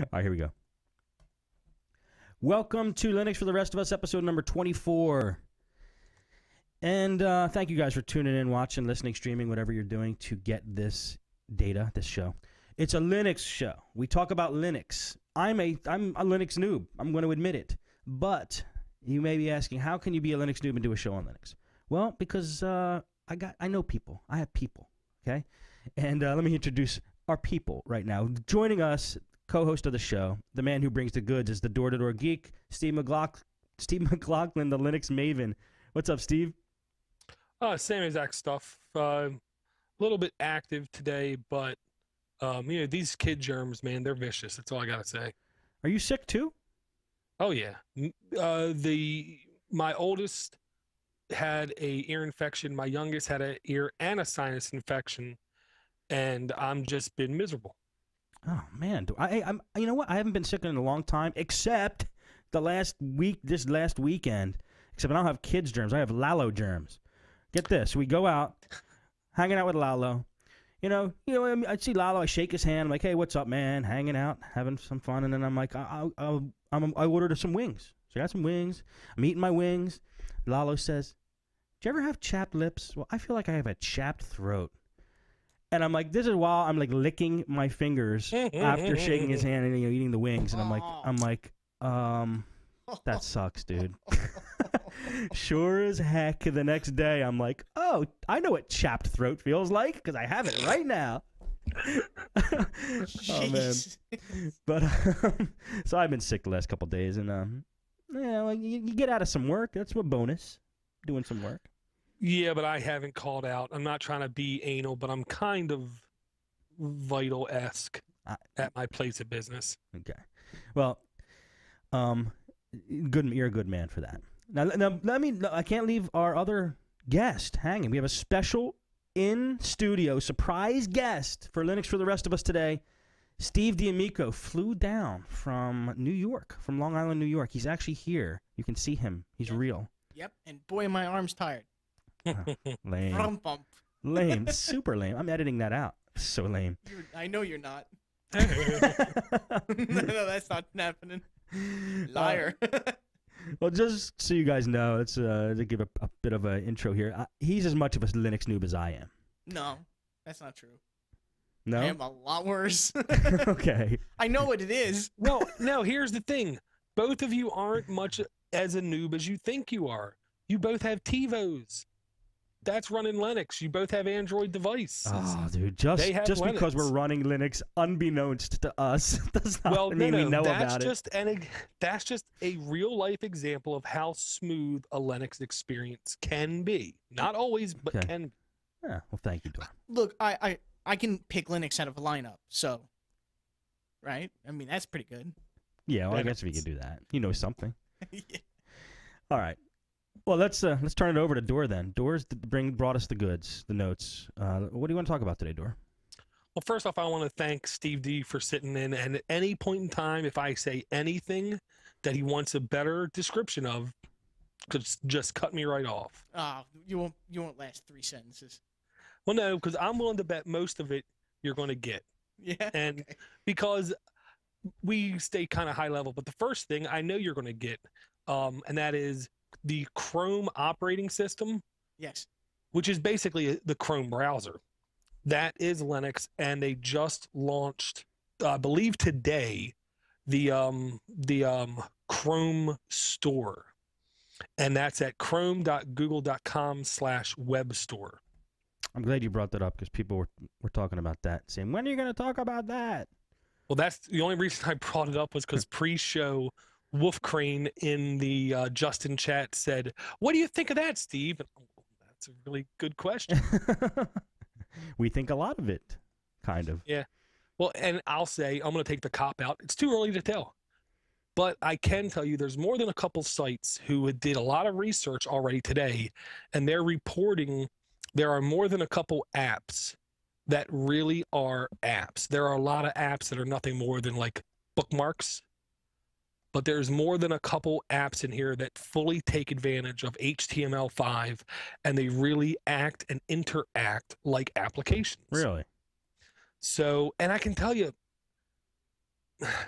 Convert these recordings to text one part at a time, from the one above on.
All right, here we go. Welcome to Linux for the Rest of Us, episode number 24. And thank you guys for tuning in, watching, listening, streaming, whatever you're doing to get this data, this show. It's a Linux show. We talk about Linux. I'm a Linux noob. I'm going to admit it. But you may be asking, how can you be a Linux noob and do a show on Linux? Well, because I know people. I have people, okay? And let me introduce our people right now. Joining us, co-host of the show, the man who brings the goods, is the door-to-door geek, Steve McLaughlin, the Linux maven. What's up, Steve? Same exact stuff. A little bit active today, but these kid germs, man, they're vicious. That's all I gotta say. Are you sick too? Oh yeah. My oldest had a ear infection. My youngest had an ear and a sinus infection, and I'm just been miserable. Oh man, I'm. You know what? I haven't been sick in a long time, except this last weekend. Except I don't have kids germs. I have Lalo germs. Get this. We go out, hanging out with Lalo. I see Lalo. I shake his hand. I'm like, hey, what's up, man? Hanging out, having some fun. And then I'm like, I ordered some wings. So I got some wings. I'm eating my wings. Lalo says, "Do you ever have chapped lips?" Well, I feel like I have a chapped throat. And I'm like, this is while I'm like licking my fingers after shaking his hand and eating the wings. And I'm like, that sucks, dude. Sure as heck, the next day, I'm like, oh, I know what chapped throat feels like because I have it right now. Oh, man. But, so I've been sick the last couple of days. And, you get out of some work. That's a bonus, doing some work. Yeah, but I haven't called out. I'm not trying to be anal, but I'm kind of Vital-esque at my place of business. Okay. Well, you're a good man for that. Now, I can't leave our other guest hanging. We have a special in-studio surprise guest for Linux for the Rest of Us today. Steve D'Amico flew down from New York, from Long Island, New York. He's actually here. You can see him. He's real. Yep, and boy, my arm's tired. Lame. Lame. Super lame. I'm editing that out. So lame. I know you're not. No, that's not happening. Liar. Well, just so you guys know, let's to give a bit of an intro here. He's as much of a Linux noob as I am. No, that's not true. No? I am a lot worse. Okay. I know what it is. Well, no, here's the thing. Both of you aren't much as a noob as you think you are. You both have TiVos. That's running Linux. You both have Android devices. Oh, dude, just because we're running Linux unbeknownst to us does not mean we know about it. That's just a real-life example of how smooth a Linux experience can be. Not always, but can be. Yeah, well, thank you, Dor. Look, I can pick Linux out of a lineup, so, right? I mean, that's pretty good. Yeah, well, I guess if you could do that. You know something. Yeah. All right. Well, let's turn it over to Dor then. Dor's brought us the goods, the notes. What do you want to talk about today, Dor? Well, first off, I want to thank Steve D for sitting in. And at any point in time, if I say anything that he wants a better description of, just cut me right off. You won't last 3 sentences. Well, no, because I'm willing to bet most of it you're going to get. Yeah. And because we stay kind of high level, but the first thing I know you're going to get, and that is the Chrome operating system. Yes. Which is basically the Chrome browser. That is Linux, and they just launched, I believe today, the Chrome store. And that's at chrome.google.com/web store. I'm glad you brought that up because people were talking about that, saying, when are you going to talk about that? Well, that's the only reason I brought it up was because pre-show Wolf Crane in the Justin chat said, what do you think of that, Steve? And, that's a really good question. We think a lot of it, kind of. Yeah. Well, and I'll say, I'm going to take the cop out. It's too early to tell. But I can tell you there's more than a couple sites who did a lot of research already today, and they're reporting there are more than a couple apps that really are apps. There are a lot of apps that are nothing more than like bookmarks, but there's more than a couple apps in here that fully take advantage of HTML5, and they really act and interact like applications. Really? So, and I can tell you,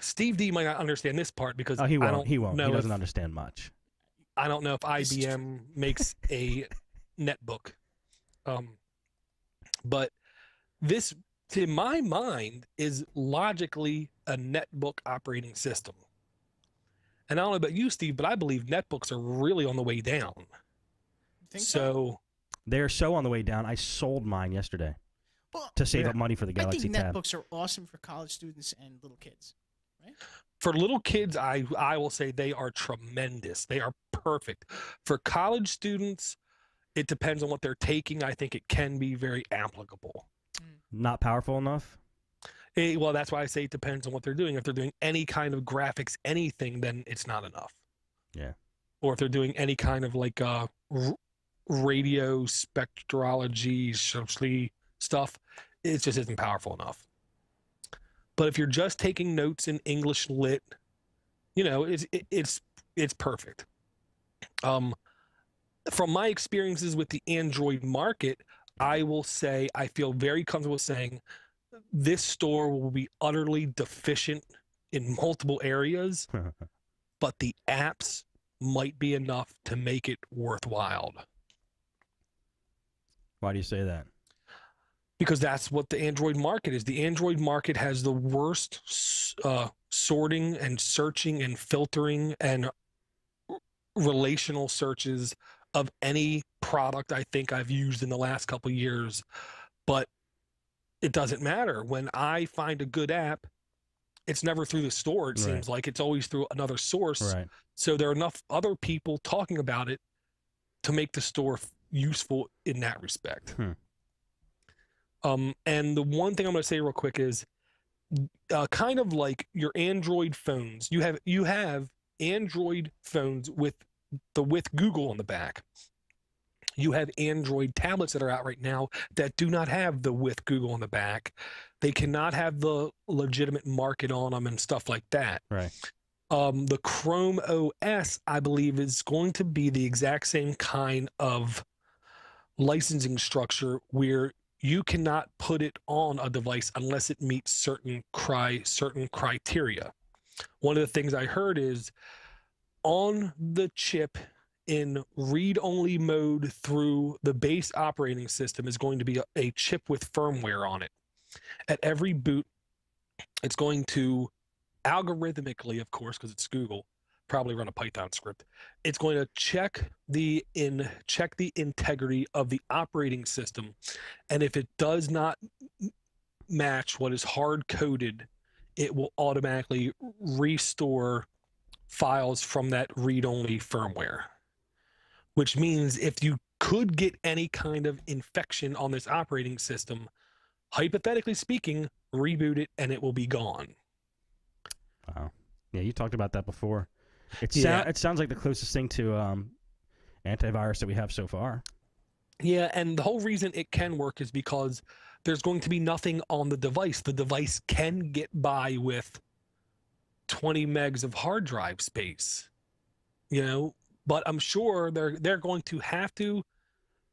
Steve D might not understand this part because Oh, he I won't. don't He won't. know He doesn't if, understand much. I don't know if This is IBM makes a netbook. But this, to my mind, is logically a netbook operating system. And I don't know about you, Steve, but I believe netbooks are really on the way down. You think so? So They're so on the way down. I sold mine yesterday Well, to save Yeah. up money for the I Galaxy think Tab. netbooks are awesome for college students and little kids. for little kids, I will say they are tremendous. They are perfect. For college students, it depends on what they're taking. I think it can be very applicable. Not powerful enough. Well, that's why I say it depends on what they're doing. If they're doing any kind of graphics, anything, then it's not enough. Yeah. Or if they're doing any kind of like radio spectrology, socially stuff, it just isn't powerful enough. But if you're just taking notes in English lit, you know, it's perfect. From my experiences with the Android market, I will say I feel very comfortable saying this store will be utterly deficient in multiple areas, but the apps might be enough to make it worthwhile. Why do you say that? Because that's what the Android market is. The Android market has the worst sorting and searching and filtering and relational searches of any product I think I've used in the last couple of years. But it doesn't matter. When I find a good app, it's never through the store, it seems like. It's always through another source. Right. So there are enough other people talking about it to make the store useful in that respect. And the one thing I'm going to say real quick is kind of like your Android phones. You have Android phones with Google on the back. You have Android tablets that are out right now that do not have the with Google on the back. They cannot have the legitimate market on them and stuff like that. Right. The Chrome OS, I believe, is going to be the exact same kind of licensing structure where you cannot put it on a device unless it meets certain criteria. One of the things I heard is on the chip in read-only mode through the base operating system is going to be a chip with firmware on it. At every boot, it's going to algorithmically, of course, because it's Google, probably run a Python script. It's going to check the integrity of the operating system, and if it does not match what is hard coded, it will automatically restore files from that read-only firmware. Which means if you could get any kind of infection on this operating system, hypothetically speaking, reboot it and it will be gone. Wow. Yeah, you talked about that before. It sounds like the closest thing to antivirus that we have so far. Yeah, and the whole reason it can work is because there's going to be nothing on the device. The device can get by with 20 megs of hard drive space, you know, but I'm sure they're going to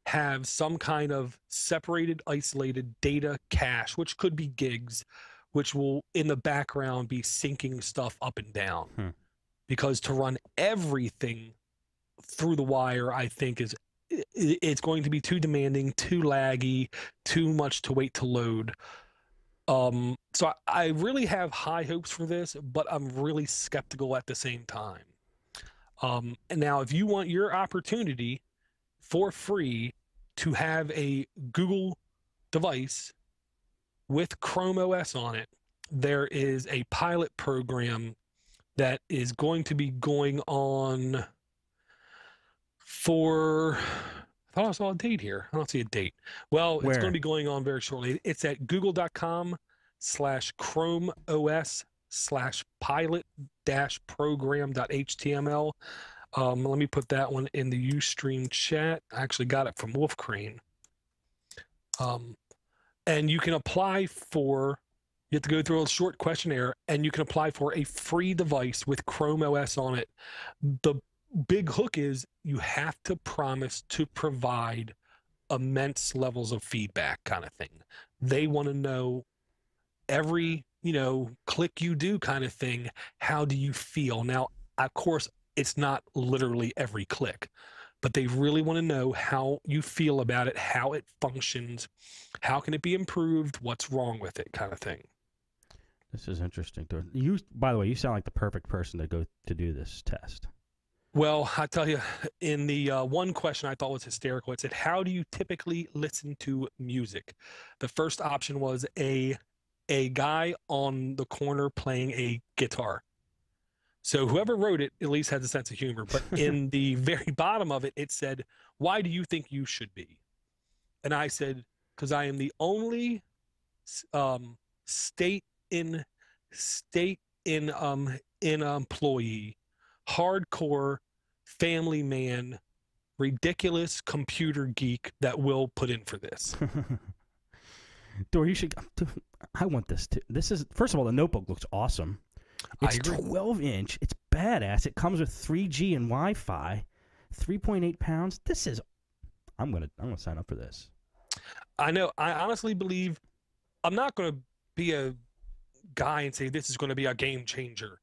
have some kind of separated, isolated data cache, which could be gigs, which will in the background be syncing stuff up and down. Because to run everything through the wire, I think it's going to be too demanding, too laggy, too much to wait to load. So I really have high hopes for this, but I'm really skeptical at the same time. And now, if you want your opportunity for free to have a Google device with Chrome OS on it, there is a pilot program that is going to be going on for, I thought I saw a date here. I don't see a date. Well, it's going to be going on very shortly. It's at google.com/Chrome OS/pilot-program.html. Let me put that one in the Ustream chat. I actually got it from Wolf Crane. And you can apply for, you have to go through a short questionnaire, and you can apply for a free device with Chrome OS on it. The big hook is you have to promise to provide immense levels of feedback kind of thing. They want to know every click you do kind of thing. How do you feel? Now, of course, it's not literally every click, but they really want to know how you feel about it, how it functions, how can it be improved, what's wrong with it, kind of thing. This is interesting. You, by the way, you sound like the perfect person to go to do this test. Well, I tell you, in the one question I thought was hysterical, it said, how do you typically listen to music? The first option was a guy on the corner playing a guitar. So whoever wrote it at least has a sense of humor. But in the very bottom of it, it said, why do you think you should be? And I said, because I am the only state in employee, hardcore family man, ridiculous computer geek that will put in for this. Dor, you should. I want this too. This is, first of all, the notebook looks awesome. It's 12-inch. It's badass. It comes with 3G and Wi-Fi. 3.8 pounds. This is. I'm gonna sign up for this. I know. I honestly believe I'm not gonna be a guy and say this is gonna be a game changer,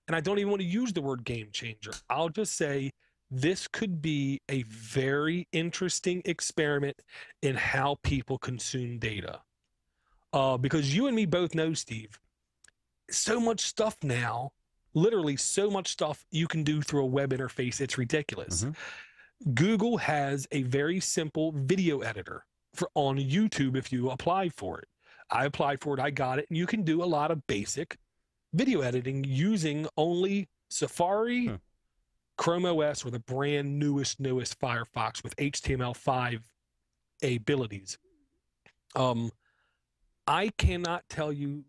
and I don't even want to use the word game changer. I'll just say this could be a very interesting experiment in how people consume data. Because you and me both know, Steve, so much stuff now, literally so much stuff you can do through a web interface. It's ridiculous. Mm-hmm. Google has a very simple video editor on YouTube if you apply for it. I applied for it, I got it, and you can do a lot of basic video editing using only Safari, Chrome OS, or the brand newest Firefox with HTML5 abilities. I cannot tell you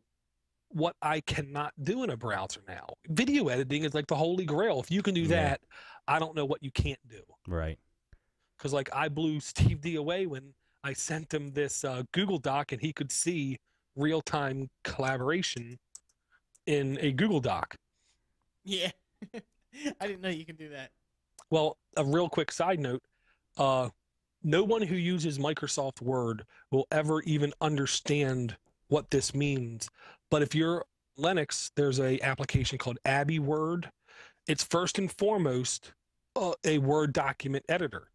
what I cannot do in a browser now. Video editing is like the holy grail. If you can do that, I don't know what you can't do. Right. Because like I blew Steve D away when I sent him this Google Doc and he could see real-time collaboration in a Google Doc. Yeah. I didn't know you could do that. Well, a real quick side note, no one who uses Microsoft Word will ever even understand what this means. But if you're Linux, there's an application called Abby Word. It's first and foremost a Word document editor,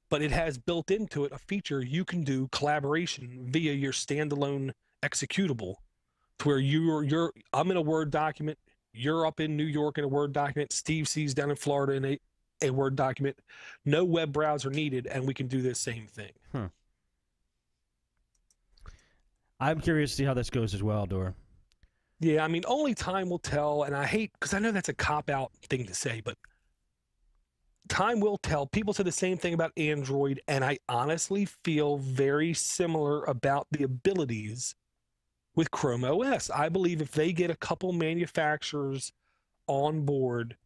but it has built into it a feature you can do collaboration via your standalone executable, to where I'm in a Word document, you're up in New York in a Word document, Steve C's down in Florida in a Word document, no web browser needed, and we can do this same thing. I'm curious to see how this goes as well, Dor. Yeah, I mean, only time will tell, and I hate, because I know that's a cop-out thing to say, but time will tell. People say the same thing about Android, and I honestly feel very similar about the abilities with Chrome OS. I believe if they get a couple manufacturers on board,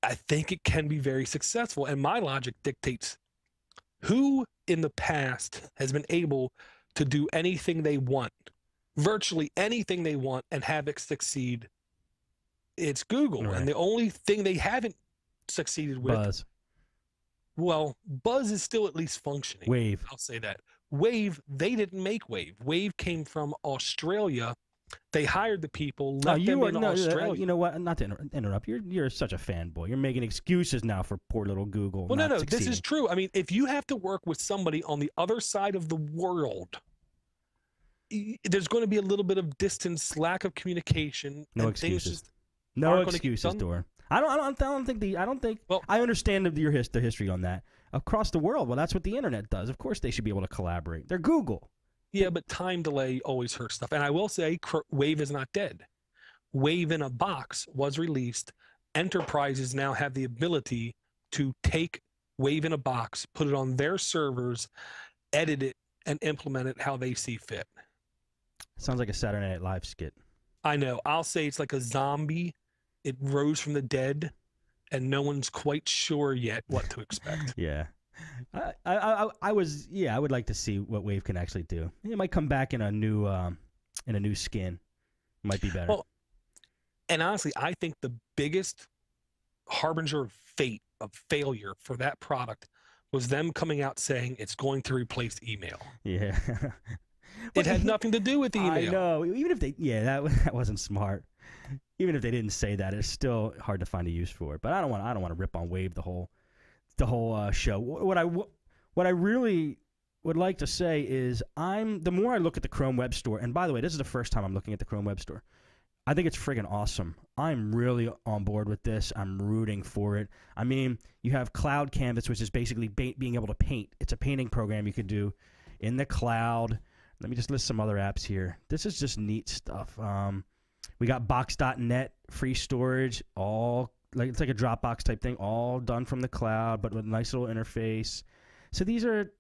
I think it can be very successful. And my logic dictates who in the past has been able to do anything they want, virtually anything they want, and have it succeed. It's Google. Right. And the only thing they haven't succeeded with, Buzz. Well, Buzz is still at least functioning. Wave. I'll say that. Wave, they didn't make Wave. Wave came from Australia. They hired the people, left them in Australia. You know what? Not to interrupt. You're such a fanboy. You're making excuses now for poor little Google. Well, no, this is true. I mean, if you have to work with somebody on the other side of the world, there's going to be a little bit of distance, lack of communication. No excuses. No excuses, Dor. I don't think. Well, I understand the history on that. Across the world, well, that's what the internet does. Of course, they should be able to collaborate. They're Google. Yeah, but time delay always hurts stuff. And I will say, Wave is not dead. Wave in a Box was released. Enterprises now have the ability to take Wave in a Box, put it on their servers, edit it, and implement it how they see fit. Sounds like a Saturday Night Live skit. I know. I'll say it's like a zombie. It rose from the dead, and no one's quite sure yet what to expect. Yeah. I would like to see what Wave can actually do. It might come back in a new skin. Might be better. Well, and honestly, I think the biggest harbinger of fate, of failure for that product was them coming out saying it's going to replace email. Yeah. It had nothing to do with the email. I know. Even if they, that wasn't smart. Even if they didn't say that, it's still hard to find a use for it. But I don't want to rip on Wave the whole show. What I really would like to say is the more I look at the Chrome Web Store, and by the way, this is the first time I'm looking at the Chrome Web Store. I think it's friggin' awesome. I'm really on board with this. I'm rooting for it. I mean, you have Cloud Canvas, which is basically being able to paint. It's a painting program you could do in the cloud. Let me just list some other apps here. This is just neat stuff. We got Box.net, free storage, it's like a Dropbox type thing, all done from the cloud, but with a nice little interface. So these are,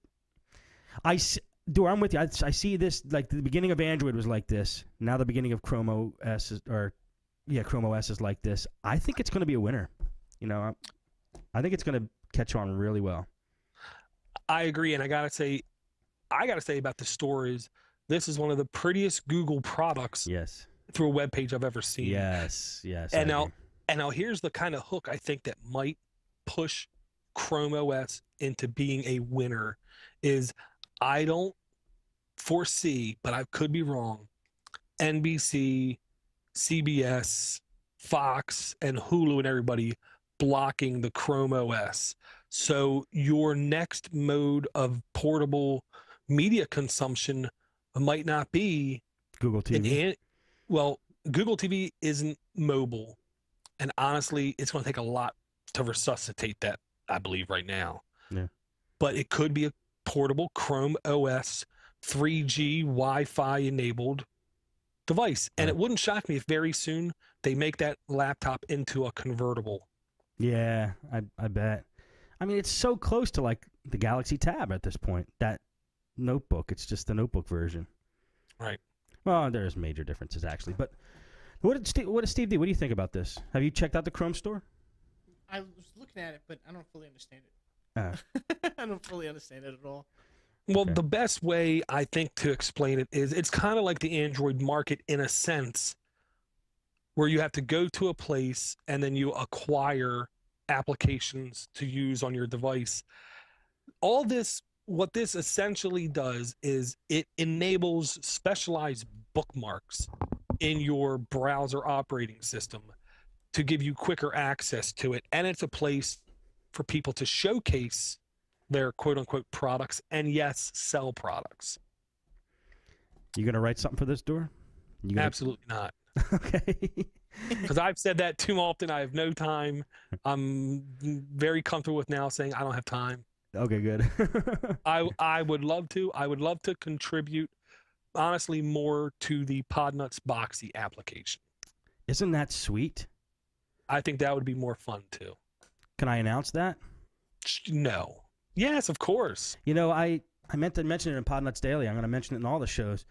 I'm with you. I see this, like the beginning of Android was like this. Now the beginning of Chrome OS Chrome OS is like this. I think it's going to be a winner. I think it's going to catch on really well. I agree, and I gotta say about the store is this is one of the prettiest Google products. Yes. Through a web page I've ever seen. Yes. And now here's the kind of hook I think that might push Chrome OS into being a winner is I don't foresee, but I could be wrong, NBC, CBS, Fox, and Hulu and everybody blocking the Chrome OS. So your next mode of portable media consumption might not be Google TV. Google TV isn't mobile. And honestly, it's going to take a lot to resuscitate that, I believe, right now. Yeah. But it could be a portable Chrome OS 3G Wi-Fi enabled device. And it wouldn't shock me if very soon they make that laptop into a convertible. Yeah, I bet. I mean, it's so close to like the Galaxy Tab at this point. That notebook, it's just the notebook version. Right. Well, there's major differences actually. But what does Steve do? What do you think about this? Have you checked out the Chrome store? I was looking at it, but I don't fully understand it. I don't fully understand it at all. Well, okay. The best way I think to explain it is it's kind of like the Android market in a sense where you have to go to a place and then you acquire applications to use on your device. All this, what this essentially does is it enables specialized bookmarks in your browser operating system to give you quicker access to it. And it's a place for people to showcase their quote unquote products and yes, sell products. You going to write something for this door? Absolutely not. Okay. Because I've said that too often. I have no time. I'm very comfortable with now saying I don't have time. Okay, good. I would love to. I would love to contribute, honestly, more to the Podnutz Boxy application. Isn't that sweet? I think that would be more fun too. Can I announce that? No. Yes, of course. You know, I meant to mention it in Podnutz Daily. I'm going to mention it in all the shows.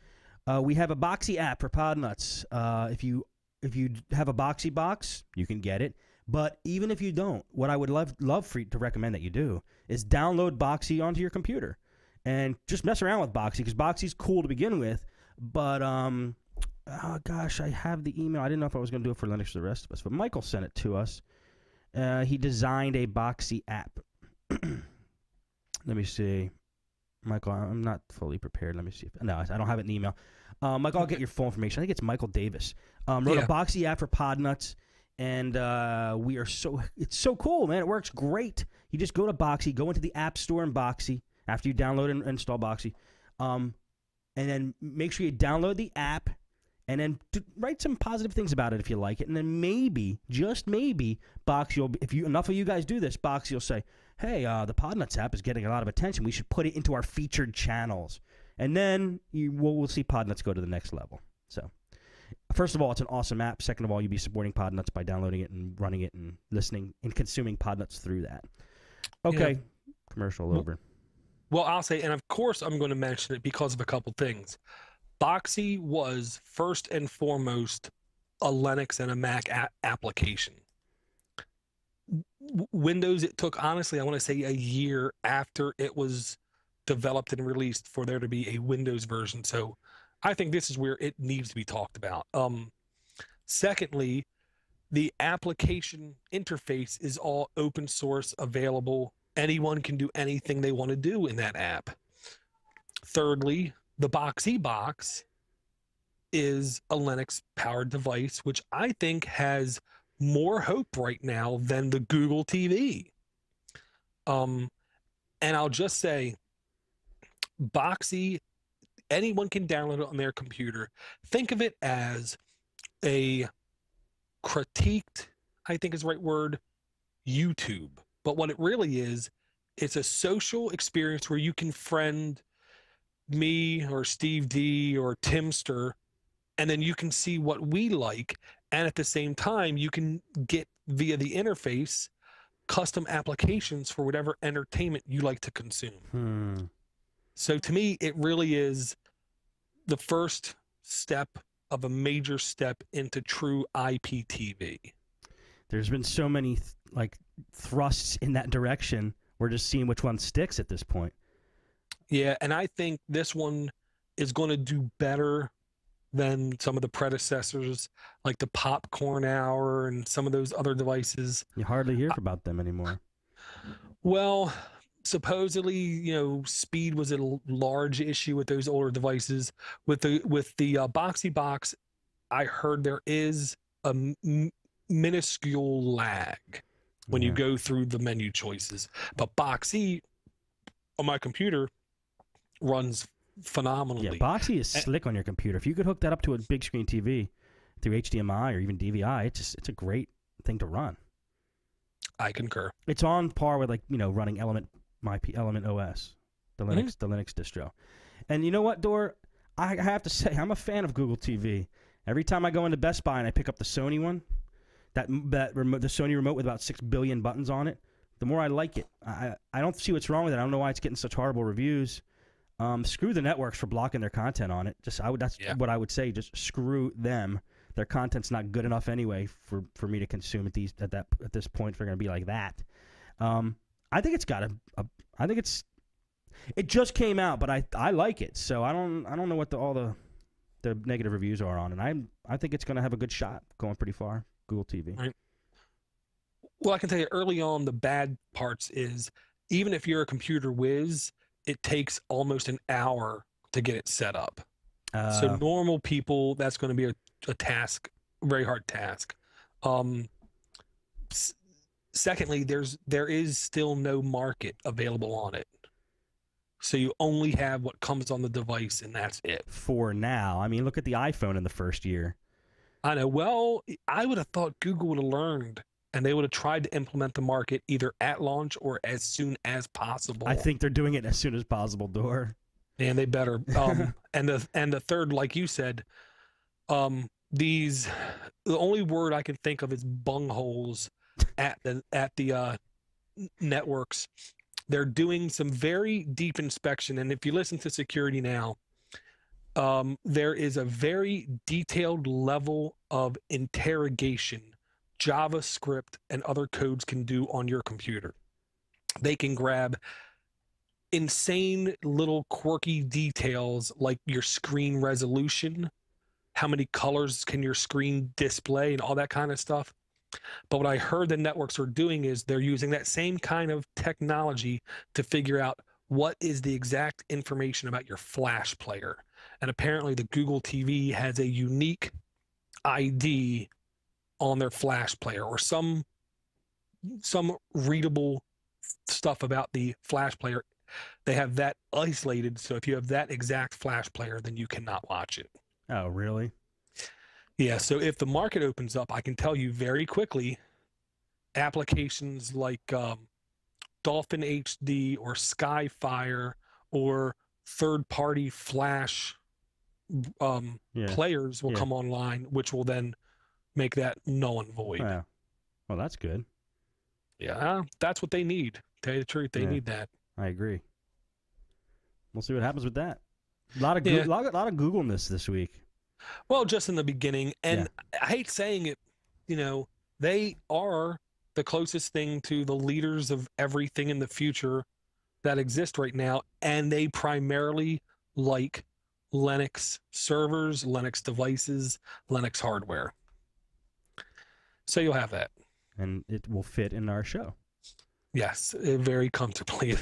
We have a Boxy app for Podnutz. If you have a Boxy box, you can get it. But even if you don't, what I would love for you to recommend that you do is download Boxy onto your computer and just mess around with Boxy because Boxy's cool to begin with. But oh gosh, I have the email. I didn't know if I was going to do it for Linux for the rest of us, but Michael sent it to us. He designed a Boxy app. Let me see. Michael, I'm not fully prepared. Let me see. No, I don't have it in the email. Michael, I'll get your full information. I think it's Michael Davis. Wrote a Boxy app for Podnutz, and it's so cool, man. It works great. You just go to Boxy, go into the App Store in Boxy after you download and install Boxy, and then make sure you download the app, and then write some positive things about it if you like it, and then maybe, just maybe, Boxy if enough of you guys do this, Boxy will say, hey, the Podnutz app is getting a lot of attention. We should put it into our featured channels. And then we'll see Podnutz go to the next level. So, first of all, it's an awesome app. Second of all, you'll be supporting Podnutz by downloading it and running it and listening and consuming Podnutz through that. Okay, commercial over. Well, I'll say, and of course I'm going to mention it because of a couple things. Boxy was first and foremost a Linux and a Mac application. Windows, it took, honestly, I want to say a year after it was developed and released for there to be a Windows version. So I think this is where it needs to be talked about. Secondly, the application interface is all open source, available. Anyone can do anything they want to do in that app. Thirdly, the Boxee Box is a Linux-powered device, which I think has more hope right now than the Google TV. And I'll just say, Boxee, anyone can download it on their computer. Think of it as a critiqued, I think is the right word, YouTube. But what it really is, it's a social experience where you can friend me or Steve D or Timster, and then you can see what we like. And at the same time, you can get via the interface custom applications for whatever entertainment you like to consume. So to me, it really is the first step of a major step into true IPTV. There's been so many thrusts in that direction. We're just seeing which one sticks at this point. Yeah, and I think this one is going to do better than some of the predecessors, like the Popcorn Hour and some of those other devices. You hardly hear about them anymore. Well, supposedly, speed was a large issue with those older devices. With the Boxee Box, I heard there is a minuscule lag when you go through the menu choices. But Boxee on my computer runs phenomenally. Yeah, Boxee is slick on your computer. If you could hook that up to a big screen TV through HDMI or even DVI, it's a great thing to run. I concur. It's on par with running Element OS, the Linux distro. And you know what, Dor? I have to say, I'm a fan of Google TV. Every time I go into Best Buy and I pick up the Sony one, that remote, the Sony remote with about 6 billion buttons on it, the more I like it. I don't see what's wrong with it. I don't know why it's getting such horrible reviews. Screw the networks for blocking their content on it. That's what I would say. Just screw them. Their content's not good enough anyway for me to consume at this point. If they're going to be like that, I think it's got I think it just came out, but I like it. So I don't know what all the negative reviews are on, and I think it's going to have a good shot going pretty far. Google TV. Right. Well, I can tell you early on, the bad parts is even if you're a computer whiz, it takes almost an hour to get it set up. So normal people, that's going to be a task, a very hard task. Secondly, there is still no market available on it. So you only have what comes on the device, and that's it. For now. I mean, look at the iPhone in the first year. I know. Well, I would have thought Google would have learned, and they would have tried to implement the market either at launch or as soon as possible. I think they're doing it as soon as possible, Dor. And they better. And the third, like you said, the only word I can think of is bungholes at the networks. They're doing some very deep inspection, and if you listen to Security Now, there is a very detailed level of interrogation JavaScript and other codes can do on your computer. They can grab insane little quirky details like your screen resolution, how many colors can your screen display, and all that kind of stuff. But what I heard the networks are doing is they're using that same kind of technology to figure out what is the exact information about your Flash player. And apparently the Google TV has a unique ID on their Flash player, or some readable stuff about the Flash player. They have that isolated, so if you have that exact Flash player, then you cannot watch it. Oh, really? Yeah, so if the market opens up, I can tell you very quickly, applications like Dolphin HD or Skyfire or third-party Flash players will come online, which will then make that null and void. Yeah. Well, that's good. Yeah, that's what they need. To tell you the truth, they need that. I agree. We'll see what happens with that. A lot of Googleness this week. Well, just in the beginning, and I hate saying it, they are the closest thing to the leaders of everything in the future that exist right now, and they primarily like Linux servers, Linux devices, Linux hardware. So you'll have that. And it will fit in our show. Yes, very comfortably.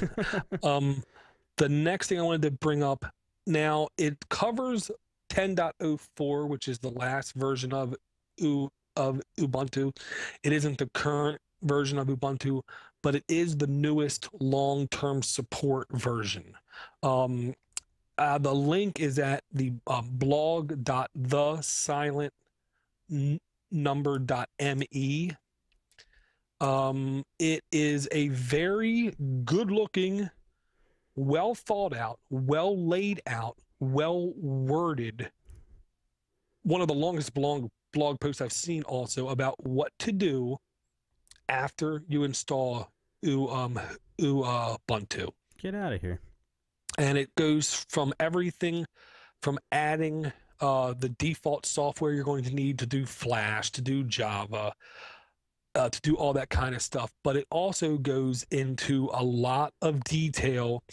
The next thing I wanted to bring up Now it covers 10.04, which is the last version of Ubuntu. It isn't the current version of Ubuntu, but it is the newest long-term support version. The link is at the blog.thesilentnumber.me. It is a very good-looking, well thought out, well laid out, well worded, one of the longest blog posts I've seen also about what to do after you install Ubuntu. Get out of here. And it goes from everything from adding the default software you're going to need to do Flash, to do Java, to do all that kind of stuff. But it also goes into a lot of detail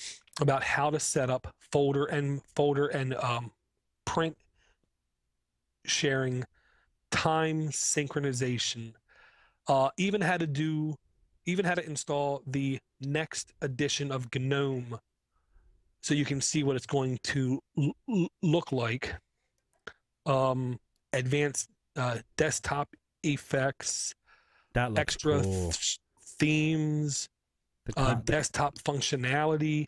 about how to set up folder and print sharing, time synchronization, even how to install the next edition of GNOME so you can see what it's going to look like. Advanced desktop effects, That looks extra cool. themes, desktop functionality.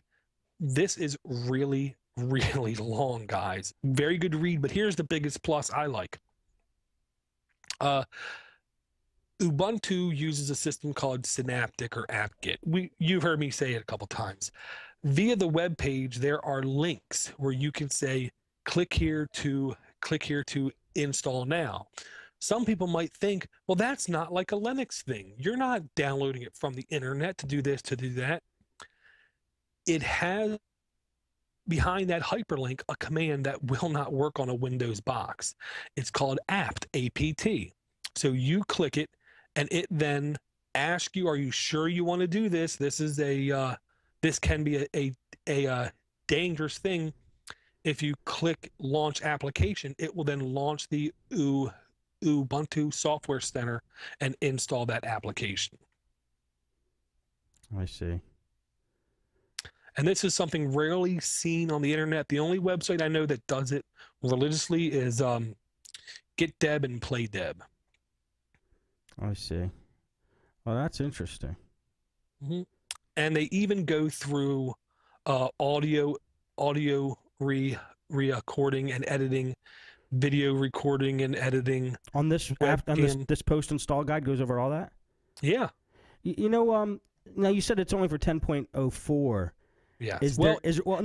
This is really, really long, guys. Very good read, but here's the biggest plus I like. Ubuntu uses a system called Synaptic or apt-get. You've heard me say it a couple times. Via the web page, there are links where you can say, click here to install now. Some people might think, well, that's not like a Linux thing. You're not downloading it from the internet to do this, to do that. It has behind that hyperlink a command that will not work on a Windows box. It's called apt, A-P-T. So you click it, and it then asks you, are you sure you want to do this? This can be a dangerous thing. If you click launch application, it will then launch the Ubuntu Software Center and install that application. I see. And this is something rarely seen on the internet. The only website I know that does it religiously is GetDeb and PlayDeb. I see. Well, that's interesting. Mm-hmm. And they even go through audio recording and editing, video recording and editing. On this this post install guide goes over all that? Yeah. Now you said it's only for 10.04. Yeah. No,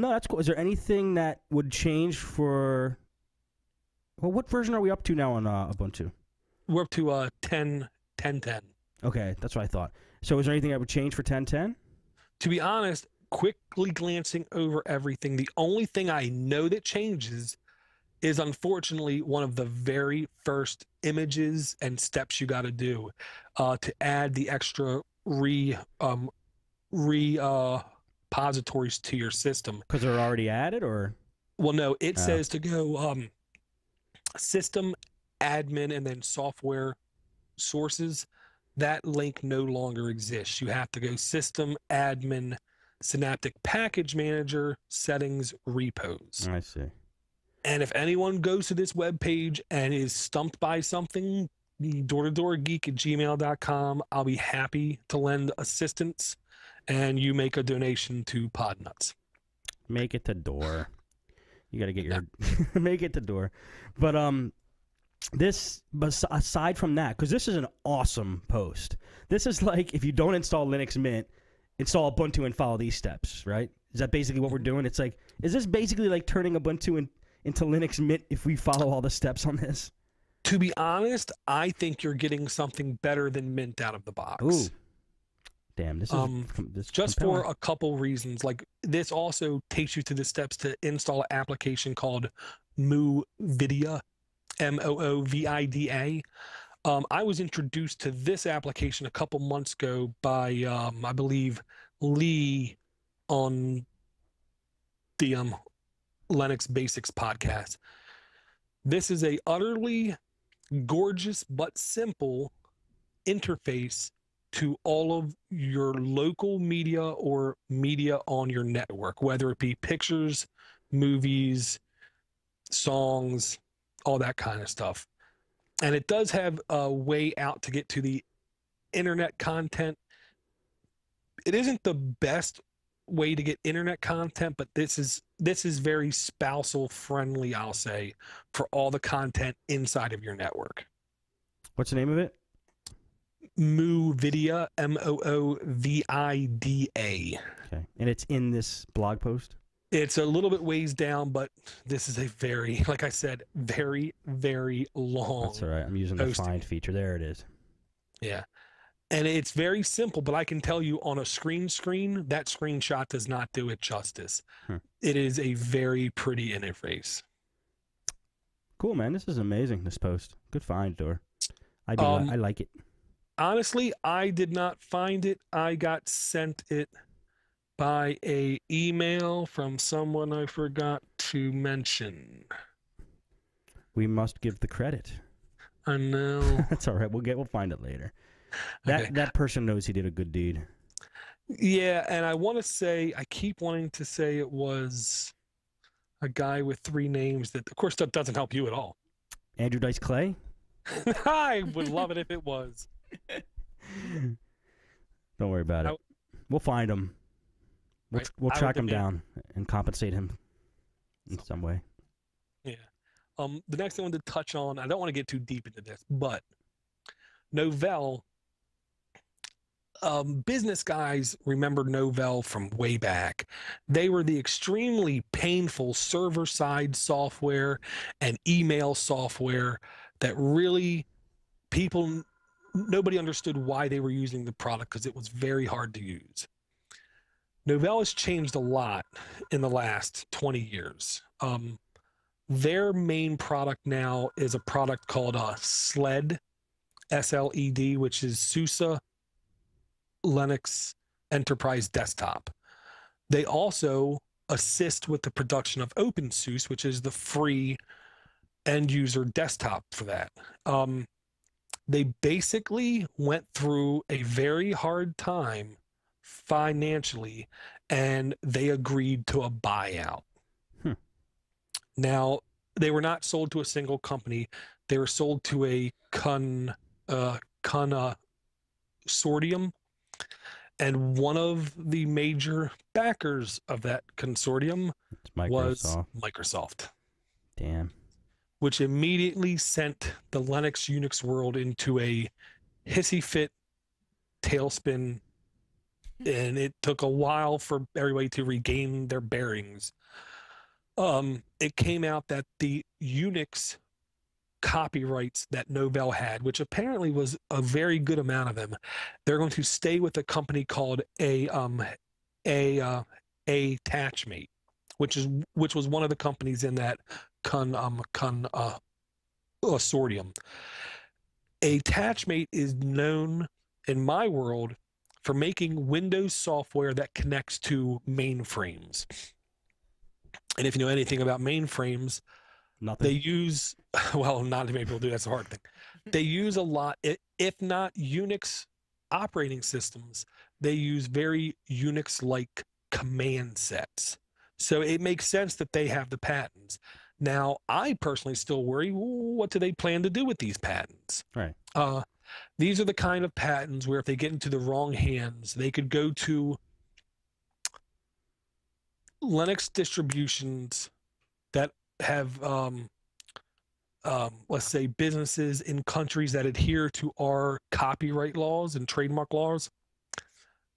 that's cool. Is there anything that would change for? Well, what version are we up to now on Ubuntu? We're up to 10.10. Okay, that's what I thought. So is there anything that would change for 10.10? To be honest, quickly glancing over everything, the only thing I know that changes is unfortunately one of the very first images and steps you got to do to add the extra repositories to your system. Because they're already added, or? Well, no, it says to go system admin and then software sources. That link no longer exists. You have to go system admin, Synaptic package manager, settings, repos. I see. And if anyone goes to this web page and is stumped by something, doortodoorgeek@gmail.com. I'll be happy to lend assistance, and you make a donation to Podnutz. Make it to door. You got to get your make it to door. But aside from that, because this is an awesome post. This is like, if you don't install Linux Mint, install Ubuntu and follow these steps, right? Is that basically what we're doing? It's like, is this basically like turning Ubuntu into Linux Mint if we follow all the steps on this? To be honest, I think you're getting something better than Mint out of the box. Ooh. Damn, this is just compelling. for a couple reasons. Like, this also takes you to the steps to install an application called Moovida, Moovida. I was introduced to this application a couple months ago by, I believe, Lee on the Linux Basics podcast. This is a utterly gorgeous but simple interface to all of your local media or media on your network, whether it be pictures, movies, songs, all that kind of stuff. And it does have a way out to get to the internet content. It isn't the best way to get internet content, but this is very spousal friendly, I'll say, for all the content inside of your network. What's the name of it? Moovida, Moovida. Okay. And it's in this blog post? It's a little bit ways down, but this is a very, like I said, very, very long. That's all right. I'm using the find feature. There it is. Yeah. And it's very simple, but I can tell you on a screen, that screenshot does not do it justice. It is a very pretty interface. Cool, man. This is amazing, this post. Good find, Dor. I like it. Honestly, I did not find it. I got sent it by a email from someone I forgot to mention. We must give the credit. I know. That's all right. We'll find it later. That person knows he did a good deed. Yeah, and I keep wanting to say it was a guy with 3 names that, of course, that doesn't help you at all. Andrew Dice Clay? I would love it if it was. Don't worry about it. We'll find him. We'll track him down and compensate him in some way. Yeah. The next thing I wanted to touch on, I don't want to get too deep into this, but Novell, business guys remember Novell from way back. They were the extremely painful server-side software and email software that really nobody understood why they were using the product because it was very hard to use. Novell has changed a lot in the last 20 years. Their main product now is a product called SLED, SLED, which is SUSE Linux Enterprise Desktop. They also assist with the production of OpenSUSE, which is the free end user desktop for that. They basically went through a very hard time financially, and they agreed to a buyout. Now, they were not sold to a single company. They were sold to a consortium, and one of the major backers of that consortium was Microsoft. Damn. Which immediately sent the Linux Unix world into a hissy fit tailspin, and it took a while for everybody to regain their bearings. It came out that the Unix copyrights that Novell had, which apparently was a very good amount of them, they're going to stay with a company called Attachmate, which was one of the companies in that consortium. Attachmate is known in my world for making Windows software that connects to mainframes. And if you know anything about mainframes, nothing. They use, well, not many people do. That's the hard thing. They use a lot, if not Unix operating systems, they use very Unix-like command sets. So it makes sense that they have the patents. Now, I personally still worry, what do they plan to do with these patents? Right. These are the kind of patents where if they get into the wrong hands, they could go to Linux distributions that have, let's say, businesses in countries that adhere to our copyright laws and trademark laws,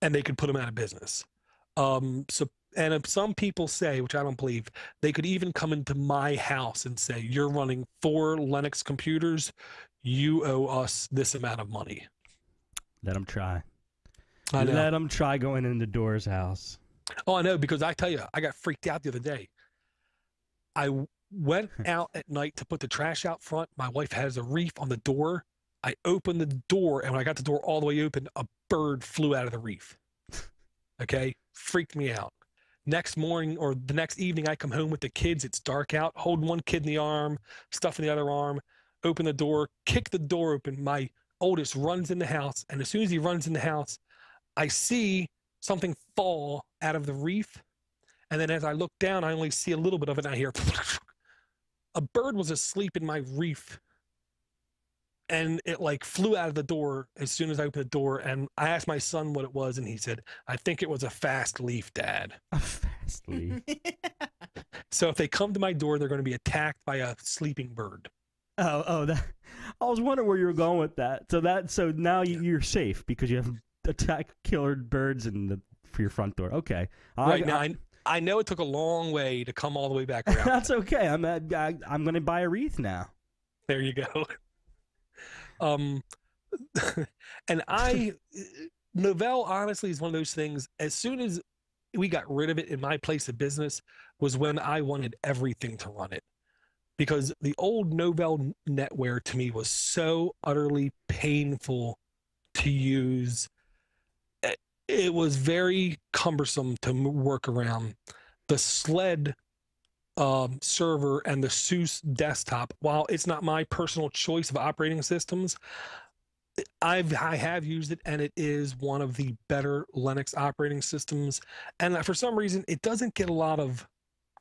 and they could put them out of business. And if some people say, which I don't believe, they could even come into my house and say, you're running 4 Linux computers, you owe us this amount of money. Let them try. I know. Let them try going into Door's house. Oh, I know, because I tell you, I got freaked out the other day. I went out at night to put the trash out front. My wife has a reef on the door. I opened the door, and when I got the door all the way open, a bird flew out of the reef. Okay? Freaked me out. Next morning or the next evening, I come home with the kids. It's dark out, holding one kid in the arm, stuff in the other arm, open the door, kick the door open. My oldest runs in the house, and as soon as he runs in the house, I see something fall out of the reef, And then as I look down, I only see a little bit of it, and I hear a bird was asleep in my reef, and it like flew out of the door as soon as I opened the door. And I asked my son what it was, and he said, "I think it was a fast leaf, Dad." A fast leaf. So if they come to my door, they're going to be attacked by a sleeping bird. That. I was wondering where you were going with that. So now you're safe because you have attack killer birds for your front door. Okay. Right now, I know it took a long way to come all the way back around. That's okay. I'm going to buy a wreath now. There you go. And Novell honestly is one of those things. As soon as we got rid of it in my place of business was when I wanted everything to run it, because the old Novell NetWare to me was so utterly painful to use. It was very cumbersome to work around. The SLED server and the SUSE desktop, while it's not my personal choice of operating systems, I have used it, and it is one of the better Linux operating systems. And for some reason, it doesn't get a lot of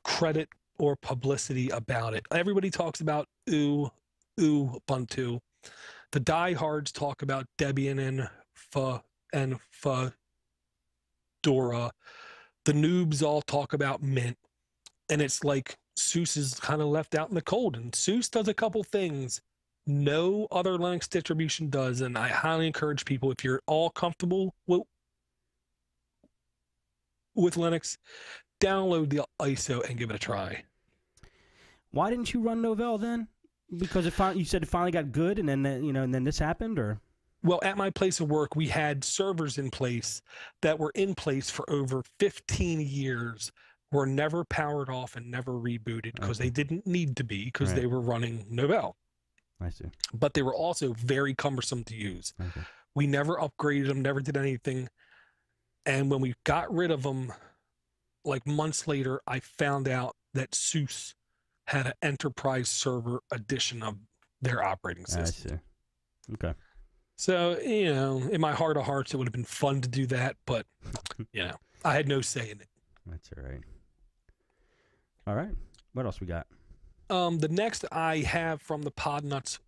credit or publicity about it. Everybody talks about Ubuntu. The diehards talk about Debian and Fedora. The noobs all talk about Mint. And it's like SUSE is kind of left out in the cold. And SUSE does a couple things no other Linux distribution does. And I highly encourage people, if you're all comfortable with Linux, download the ISO and give it a try. Why didn't you run Novell then? Because you said it finally got good, and then and then this happened, or? Well, at my place of work, we had servers in place that were in place for over 15 years, were never powered off and never rebooted because they didn't need to be, because they were running Novell. I see. But they were also very cumbersome to use. Okay. We never upgraded them, never did anything. And when we got rid of them, like months later, I found out that SUSE had an enterprise server edition of their operating system. I see. Okay. So, in my heart of hearts, it would have been fun to do that, but, I had no say in it. That's all right. All right. What else we got? The next I have from the Podnutz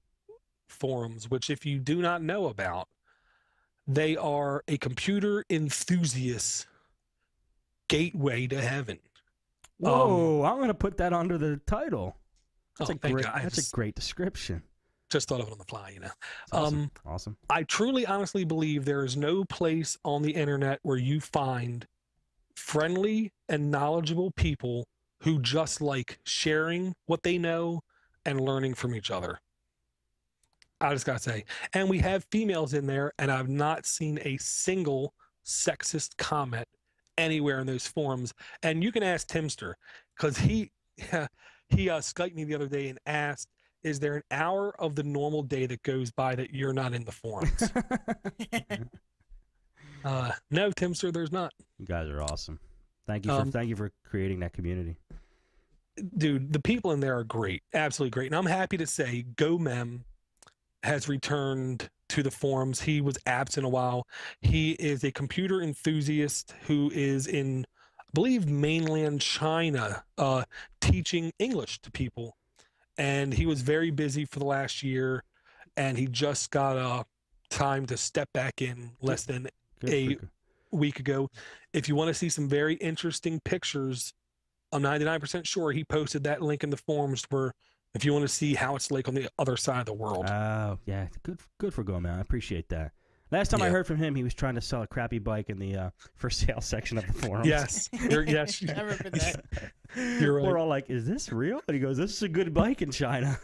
forums, which if you do not know about, they are a computer enthusiast gateway to heaven. Whoa, I'm going to put that under the title. That's a great description. Just thought of it on the fly, Awesome. I truly, honestly believe there is no place on the internet where you find friendly and knowledgeable people who just like sharing what they know and learning from each other. I just got to say. And we have females in there, and I've not seen a single sexist comment anywhere in those forums. And you can ask Timster, because he Skyped me the other day and asked, is there an hour of the normal day that goes by that you're not in the forums? No, Timster, there's not. You guys are awesome. Thank you for creating that community. Dude, the people in there are great. Absolutely great. And I'm happy to say GoMem has returned to the forums. He was absent a while. He is a computer enthusiast who is in, I believe, mainland China, teaching English to people. And he was very busy for the last year, and he just got time to step back in less than a week ago. If you want to see some very interesting pictures, I'm 99% sure he posted that link in the forums where if you want to see how it's like on the other side of the world. Oh, yeah. Good for GoMan. I appreciate that. Last time I heard from him, he was trying to sell a crappy bike in the for sale section of the forums. Yes. Yes. I remember that. You're right. We're all like, is this real? And he goes, this is a good bike in China.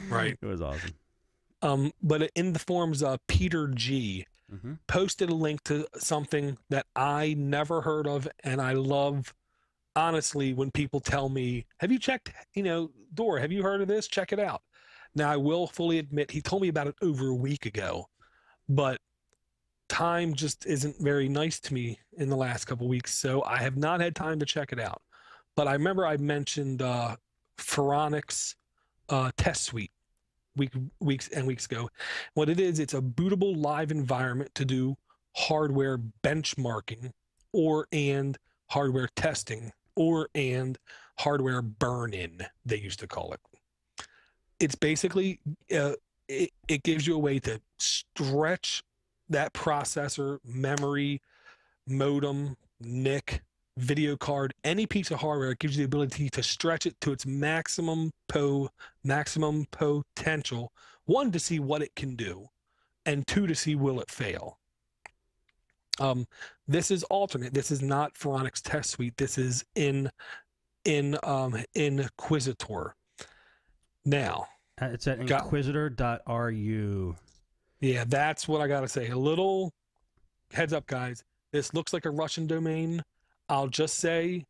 Right. It was awesome. But in the forums, Peter G posted a link to something that I never heard of, and I love, honestly, when people tell me, have you checked, Dora, have you heard of this? Check it out. Now, I will fully admit, he told me about it over a week ago, but time just isn't very nice to me in the last couple of weeks, so I have not had time to check it out. But I remember I mentioned Phoronix Test Suite weeks ago. What it is, it's a bootable live environment to do hardware benchmarking and hardware testing and hardware burn-in, they used to call it. It's basically, it gives you a way to stretch that processor, memory, modem, NIC, video card, any piece of hardware. It gives you the ability to stretch it to its maximum potential. One, to see what it can do, and two, to see will it fail. This is alternate. This is not Phoronix Test Suite. This is in Inquisitor. Now, it's at inquisitor.ru. Yeah, that's what I gotta say. A little heads up, guys. This looks like a Russian domain. I'll just say,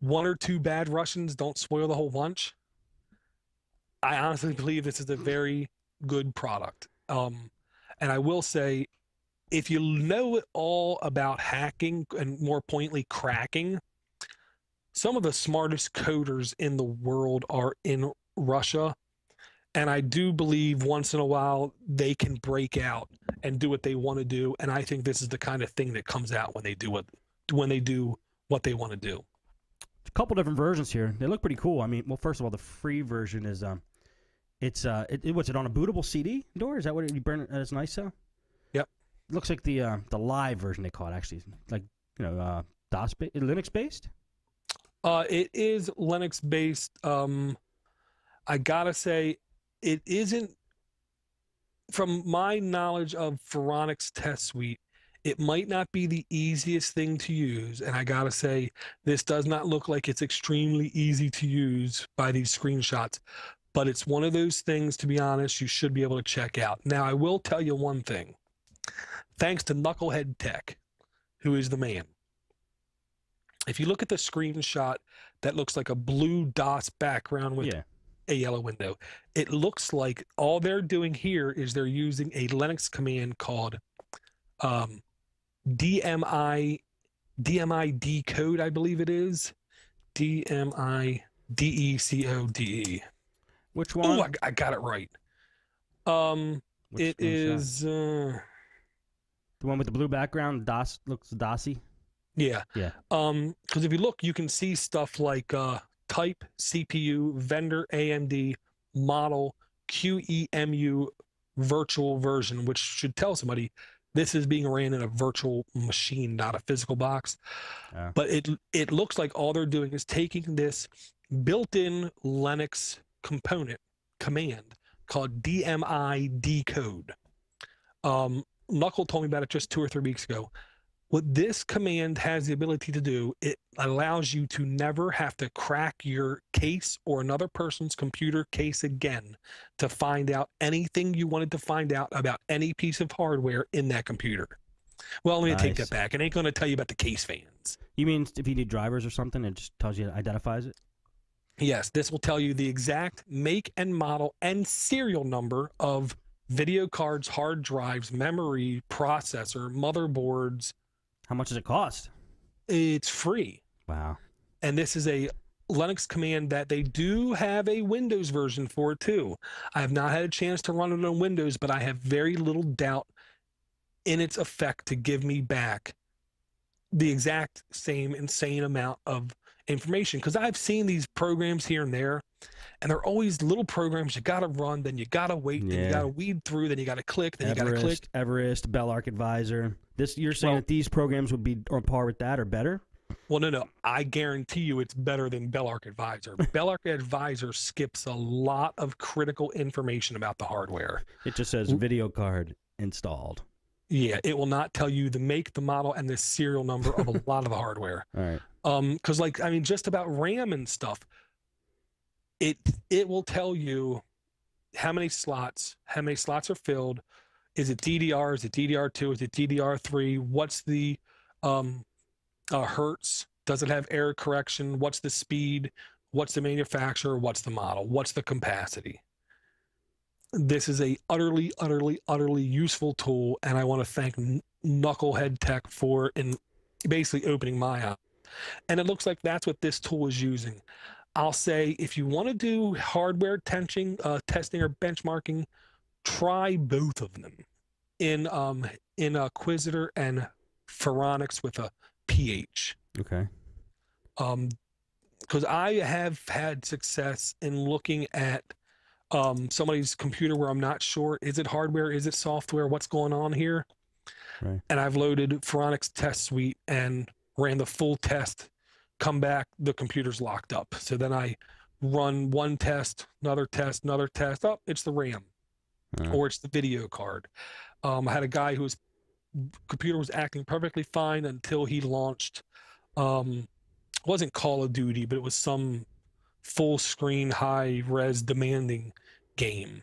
one or two bad Russians don't spoil the whole bunch. I honestly believe this is a very good product. And I will say, if you know it all about hacking and more pointedly cracking, some of the smartest coders in the world are in Russia. And I do believe once in a while they can break out and do what they want to do. And I think this is the kind of thing that comes out when they do what they want to do. A couple different versions here. They look pretty cool. I mean, well, first of all, the free version is what's it on a bootable CD door? Is that what you burn? It's nice so. Yep. It looks like the live version they call it actually, like DOS Linux based. It is Linux based. I gotta say, it isn't. From my knowledge of Phoronix Test Suite, it might not be the easiest thing to use, and I gotta say, this does not look like it's extremely easy to use by these screenshots, but it's one of those things, to be honest, you should be able to check out. Now, I will tell you one thing. Thanks to Knucklehead Tech, who is the man. If you look at the screenshot that looks like a blue DOS background with a yellow window, it looks like all they're doing here is they're using a Linux command called DMI decode, I believe it is. DMI DECODE. Which one? Oh, I got it right. It is the one with the blue background. DOS looks DOSy. Yeah. Yeah. Because if you look, you can see stuff like type, CPU, vendor, AMD, model, QEMU, virtual version, which should tell somebody this is being ran in a virtual machine, not a physical box. But it looks like all they're doing is taking this built-in Linux command called DMI decode. Knuckle told me about it just 2 or 3 weeks ago. What this command has the ability to do, it allows you to never have to crack your case or another person's computer case again to find out anything you wanted to find out about any piece of hardware in that computer. Well, I'm going to take that back. It ain't going to tell you about the case fans. You mean if you need drivers or something, it just tells you, identifies it? Yes, this will tell you the exact make and model and serial number of video cards, hard drives, memory, processor, motherboards. How much does it cost? It's free. Wow. And this is a Linux command that they do have a Windows version for too. I have not had a chance to run it on Windows, but I have very little doubt in its effect to give me back the exact same insane amount of information. Because I've seen these programs here and there, and they're always little programs you got to run, then you got to wait, then you got to weed through, then you got to click, then you got to click. Everest, Bellark Advisor. You're saying that these programs would be on par with that or better? Well, no. I guarantee you it's better than Bellark Advisor. Bellark Advisor skips a lot of critical information about the hardware. It just says video card installed. Yeah, it will not tell you the make, the model, and the serial number of a lot of the hardware. All right. Because just about RAM and stuff, it will tell you how many slots are filled. Is it DDR? Is it DDR2? Is it DDR3? What's the hertz? Does it have error correction? What's the speed? What's the manufacturer? What's the model? What's the capacity? This is a utterly, utterly, utterly useful tool, and I want to thank Knucklehead Tech for basically opening my eyes. And it looks like that's what this tool is using. I'll say if you want to do hardware testing or benchmarking, try both of them in Inquisitor and Phoronix with a PH. Okay. Because I have had success in looking at somebody's computer where I'm not sure, is it hardware, is it software, what's going on here? Right. And I've loaded Phoronix Test Suite and ran the full test, come back, the computer's locked up. So then I run one test, another test, oh, it's the RAM, or it's the video card. I had a guy whose computer was acting perfectly fine until he launched, it wasn't Call of Duty, but it was some full screen, high res demanding game.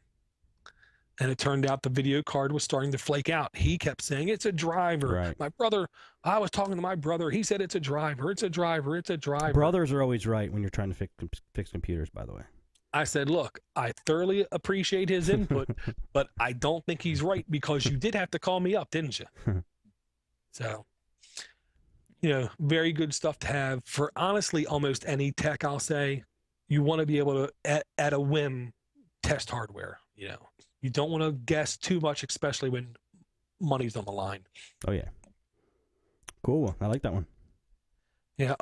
And it turned out the video card was starting to flake out. He kept saying, it's a driver. Right. My brother, I was talking to my brother. He said, it's a driver. It's a driver. It's a driver. Brothers are always right when you're trying to fix computers, by the way. I said, look, I thoroughly appreciate his input, but I don't think he's right because you did have to call me up, didn't you? So, you know, very good stuff to have for honestly almost any tech. I'll say you want to be able to, at a whim, test hardware. You know, you don't want to guess too much, especially when money's on the line. Oh yeah, cool. I like that one. Yeah.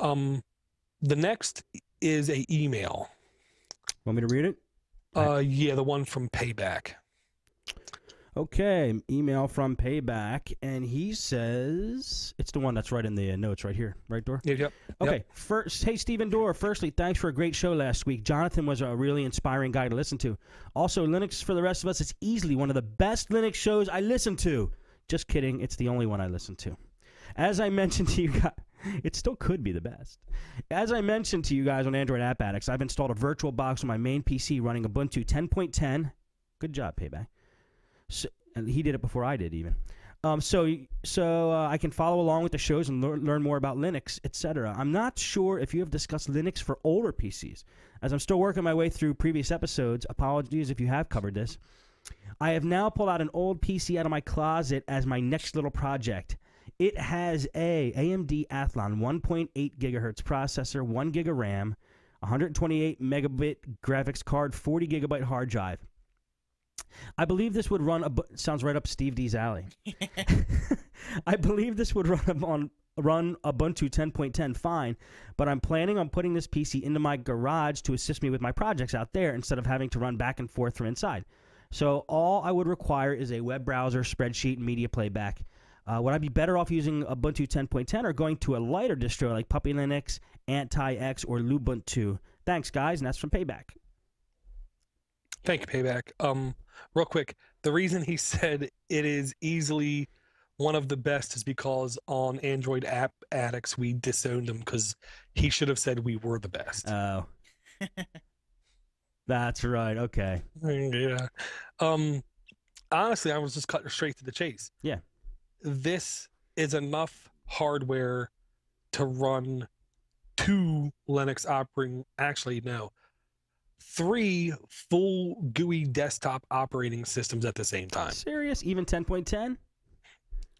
The next is a email. Want me to read it? Yeah, the one from Payback. Okay, email from Payback, and he says it's the one that's right in the notes right here, right, Dor? Yep. Okay, first, hey, Stephen Dor, firstly, thanks for a great show last week. Jonathan was a really inspiring guy to listen to. Also, Linux for the rest of us is easily one of the best Linux shows I listen to. Just kidding, it's the only one I listen to. As I mentioned to you guys, it still could be the best. As I mentioned to you guys on Android App Addicts, I've installed a virtual box on my main PC running Ubuntu 10.10. Good job, Payback. So, and he did it before I did even. So I can follow along with the shows and learn more about Linux, etc. I'm not sure if you have discussed Linux for older PCs. As I'm still working my way through previous episodes, apologies if you have covered this. I have now pulled out an old PC out of my closet as my next little project. It has a AMD Athlon 1.8 gigahertz processor, 1 gig of RAM, 128 megabit graphics card, 40 gigabyte hard drive. I believe this would run sounds right up Steve D's alley. I believe this would run Ubuntu 10.10 fine, but I'm planning on putting this PC into my garage to assist me with my projects out there instead of having to run back and forth from inside. So all I would require is a web browser, spreadsheet, and media playback. Would I be better off using Ubuntu 10.10 or going to a lighter distro like Puppy Linux, Anti-X, or Lubuntu? Thanks, guys, and that's from Payback. Thank you, Payback. Real quick, the reason he said it is easily one of the best is because on Android App Addicts, we disowned him because he should have said we were the best. Oh. That's right. Okay. Yeah. Honestly, I was just cutting straight to the chase. Yeah. This is enough hardware to run 2 Linux operating, actually, no, 3 full GUI desktop operating systems at the same time. Serious? Even 10.10?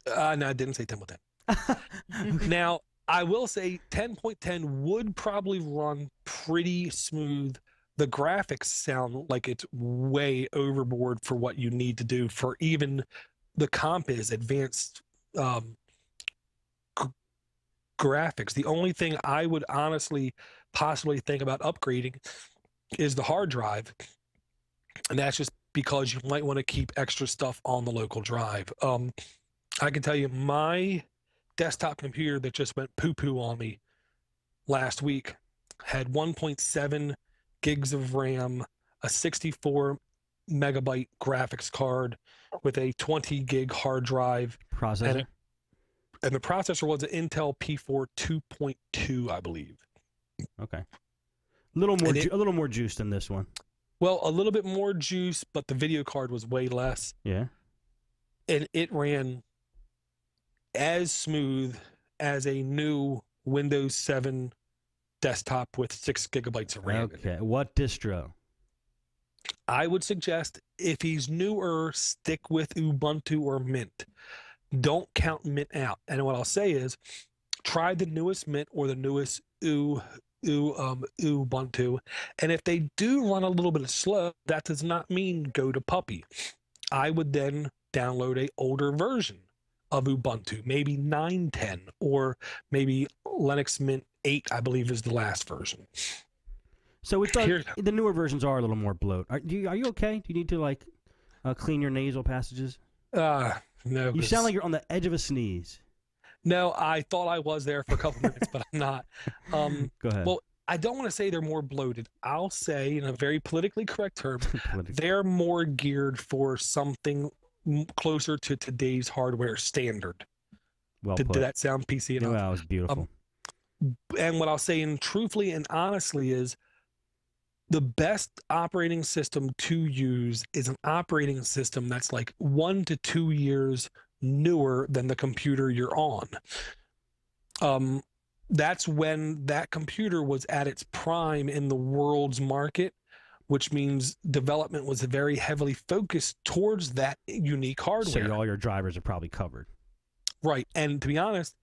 No, I didn't say 10.10. Now, I will say 10.10 would probably run pretty smooth. The graphics sound like it's way overboard for what you need to do for even the comp is advanced graphics. The only thing I would honestly possibly think about upgrading is the hard drive. And that's just because you might want to keep extra stuff on the local drive. I can tell you my desktop computer that just went poo-poo on me last week had 1.7 gigs of RAM, a 64 megabyte graphics card with a 20 gig hard drive. Processor? And the processor was an Intel P4 2.2, I believe. Okay. A little more juice than this one. Well, a little bit more juice, but the video card was way less. Yeah. And it ran as smooth as a new Windows 7 desktop with 6 gigabytes of RAM. Okay. What distro? I would suggest if he's newer, stick with Ubuntu or Mint. Don't count Mint out. And what I'll say is, try the newest Mint or the newest Ubuntu. And if they do run a little bit slow, that does not mean go to Puppy. I would then download a older version of Ubuntu, maybe 9.10 or maybe Linux Mint 8, I believe, is the last version. So it does, the newer versions are a little more bloat. Are you okay? Do you need to like clean your nasal passages? No. You sound like you're on the edge of a sneeze. No, I thought I was there for a couple minutes, but I'm not. Go ahead. Well, I don't want to say they're more bloated. I'll say, in a very politically correct term, they're more geared for something closer to today's hardware standard. Well Did that sound PC enough? Well, that was beautiful. And what I'll say, and truthfully and honestly, is the best operating system to use is an operating system that's like 1 to 2 years newer than the computer you're on. That's when that computer was at its prime in the world's market, which means development was very heavily focused towards that unique hardware. So all your drivers are probably covered. Right. And to be honest,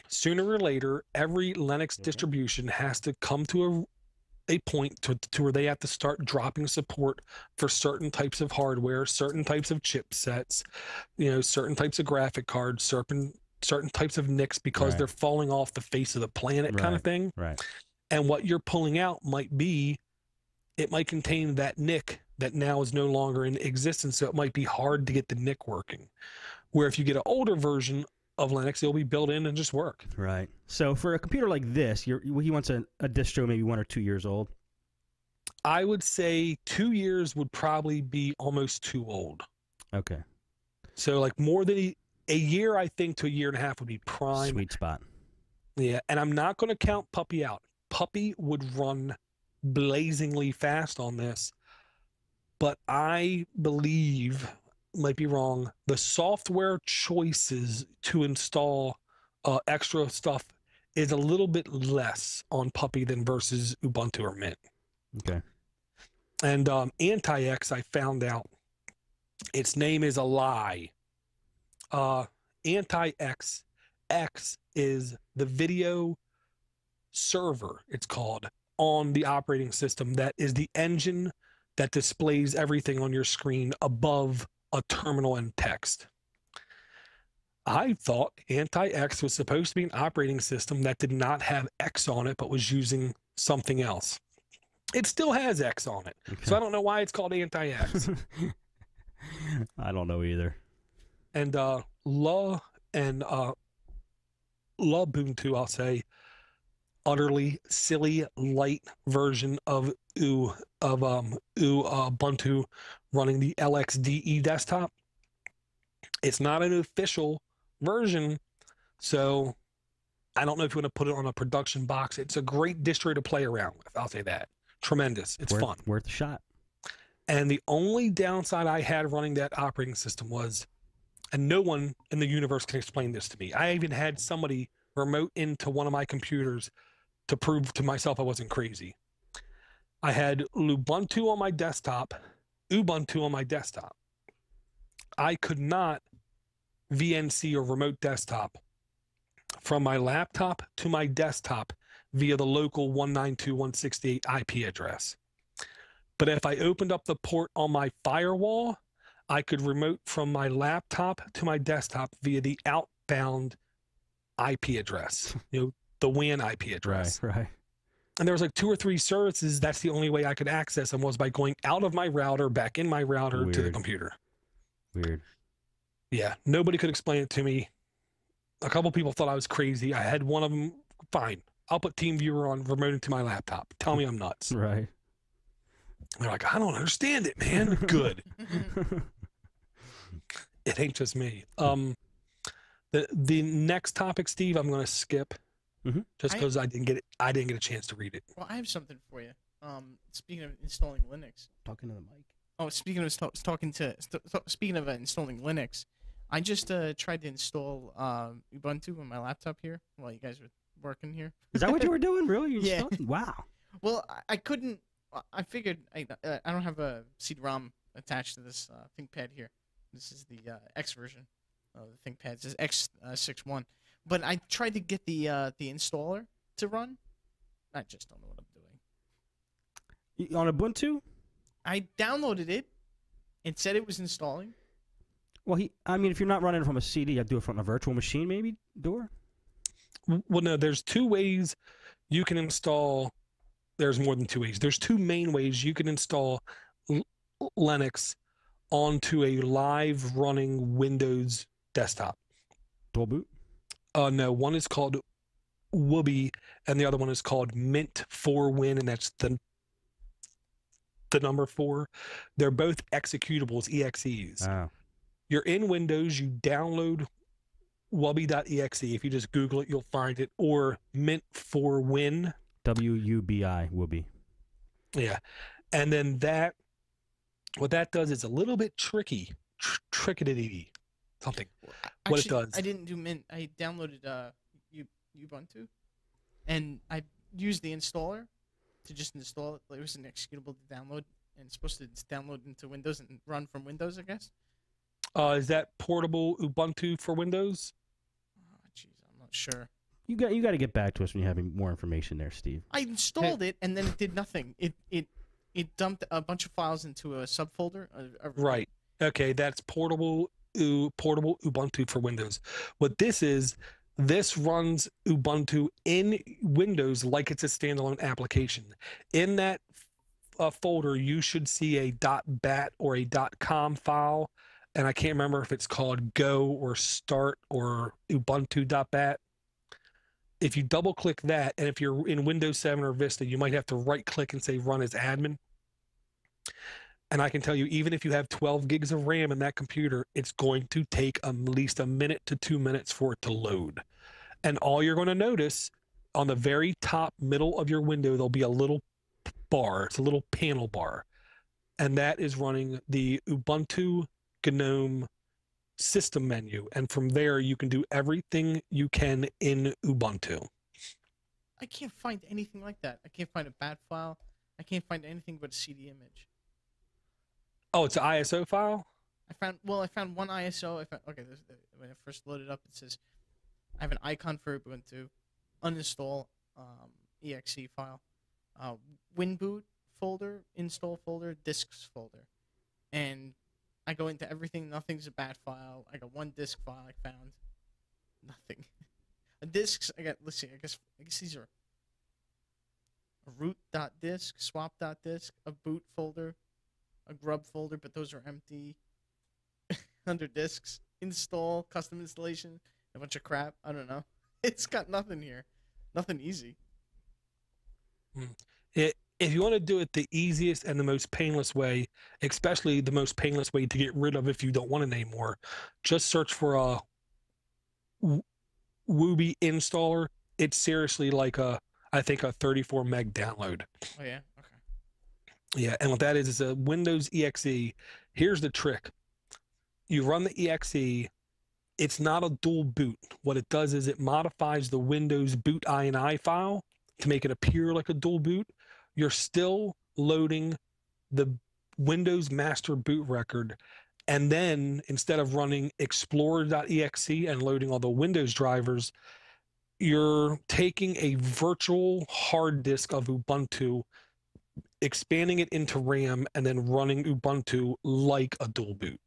sooner or later, every Linux distribution has to come to a point to where they have to start dropping support for certain types of hardware, certain types of chipsets, certain types of graphic cards, certain types of NICs, because they're falling off the face of the planet, kind of thing. Right. And what you're pulling out might contain that NIC that now is no longer in existence, so it might be hard to get the NIC working. Where if you get an older version of Linux, it'll be built in and just work. Right. So for a computer like this, he wants a distro maybe 1 or 2 years old. I would say 2 years would probably be almost too old. Okay. So like more than a year, I think, to a year and a half would be prime. Sweet spot. Yeah, and I'm not going to count Puppy out. Puppy would run blazingly fast on this, but I believe, might be wrong, the software choices to install extra stuff is a little bit less on Puppy than versus Ubuntu or Mint. Okay. And Anti-X, I found out its name is a lie. Anti-X, X is the video server, it's called, on the operating system. That is the engine that displays everything on your screen above a terminal and text. I thought Anti-X was supposed to be an operating system that did not have X on it, but was using something else. It still has X on it. Okay. So I don't know why it's called Anti-X. I don't know either. And Ubuntu, I'll say, utterly silly light version of Ubuntu running the LXDE desktop. It's not an official version, so I don't know if you want to put it on a production box. It's a great distro to play around with. I'll say that. Tremendous. It's fun. Worth a shot. And the only downside I had running that operating system was, and no one in the universe can explain this to me, I even had somebody remote into one of my computers to prove to myself I wasn't crazy. I had Ubuntu on my desktop. I could not VNC or remote desktop from my laptop to my desktop via the local 192.168 IP address. But if I opened up the port on my firewall, I could remote from my laptop to my desktop via the outbound IP address, the WAN IP address. Right. And there was like 2 or 3 services. That's the only way I could access them, was by going out of my router, back in my router to the computer. Weird. Yeah. Nobody could explain it to me. A couple people thought I was crazy. I had one of them. Fine. I'll put TeamViewer on, remote into my laptop. Tell me I'm nuts. Right. They're like, I don't understand it, man. Good. It ain't just me. The next topic, Steve, I'm going to skip, just because I didn't get a chance to read it. Well, I have something for you. Speaking of installing Linux. Talking to the mic. Oh, speaking of installing Linux, I just tried to install Ubuntu on my laptop here while you guys were working here. Is that what you were doing? Really? Yeah. Wow. Well, I couldn't. I figured I don't have a CD-ROM attached to this ThinkPad here. This is the X version of the ThinkPad. It says X61. But I tried to get the installer to run. I just don't know what I'm doing. On Ubuntu? I downloaded it. It said it was installing. Well, if you're not running from a CD, I'd do it from a virtual machine, maybe, Door? Well, no, there's two ways you can install. There's more than two ways. There's two main ways you can install L- Linux onto a live running Windows desktop. Dual boot. No, one is called Wooby, and the other one is called Mint 4 Win, and that's the number 4. They're both executables, EXEs. Oh. You're in Windows, you download wubby.exe. If you just Google it, you'll find it, or Mint 4 Win. WUBI, Wooby. Yeah. And then what that does is a little bit tricky. Trickety something. What it does. I didn't do Mint. I downloaded Ubuntu, and I used the installer to just install it. It was an executable to download, and it's supposed to download into Windows and run from Windows, I guess. Is that portable Ubuntu for Windows? Oh, jeez, I'm not sure. You got to get back to us when you have more information there, Steve. I installed it, and then it did nothing. It dumped a bunch of files into a subfolder. Right. Okay, that's portable Ubuntu for Windows. What this runs Ubuntu in Windows like it's a standalone application. In that folder, you should see a .bat or a .com file, and I can't remember if it's called Go or Start or Ubuntu.bat. If you double click that, and if you're in Windows 7 or Vista, you might have to right click and say Run as admin. And I can tell you, even if you have 12 gigs of RAM in that computer, it's going to take at least a minute to 2 minutes for it to load. And all you're going to notice on the very top middle of your window, there'll be a little bar. It's a little panel bar. And that is running the Ubuntu GNOME system menu. And from there, you can do everything you can in Ubuntu. I can't find anything like that. I can't find a bat file. I can't find anything but a CD image. Oh, it's an ISO file? I found one ISO. When I first loaded up, it says I have an icon for Ubuntu, uninstall exe file, WinBoot folder, install folder, disks folder, and I go into everything. Nothing's a bat file. I got one disk file I found. Nothing. Disks. Let's see. I guess these are a root.disk, swap.disk, a boot folder, a grub folder, but those are empty. Under disks, install, custom installation, a bunch of crap. I don't know. It's got nothing here. Nothing easy. If you want to do it the easiest and the most painless way, especially the most painless way to get rid of if you don't want it anymore, just search for a Wooby installer. It's seriously like I think a 34 meg download. Oh yeah, okay. Yeah, and what that is a Windows EXE. Here's the trick. You run the EXE, it's not a dual boot. What it does is it modifies the Windows boot INI file to make it appear like a dual boot. You're still loading the Windows master boot record, and then instead of running explorer.exe and loading all the Windows drivers, you're taking a virtual hard disk of Ubuntu, expanding it into RAM, and then running Ubuntu like a dual boot.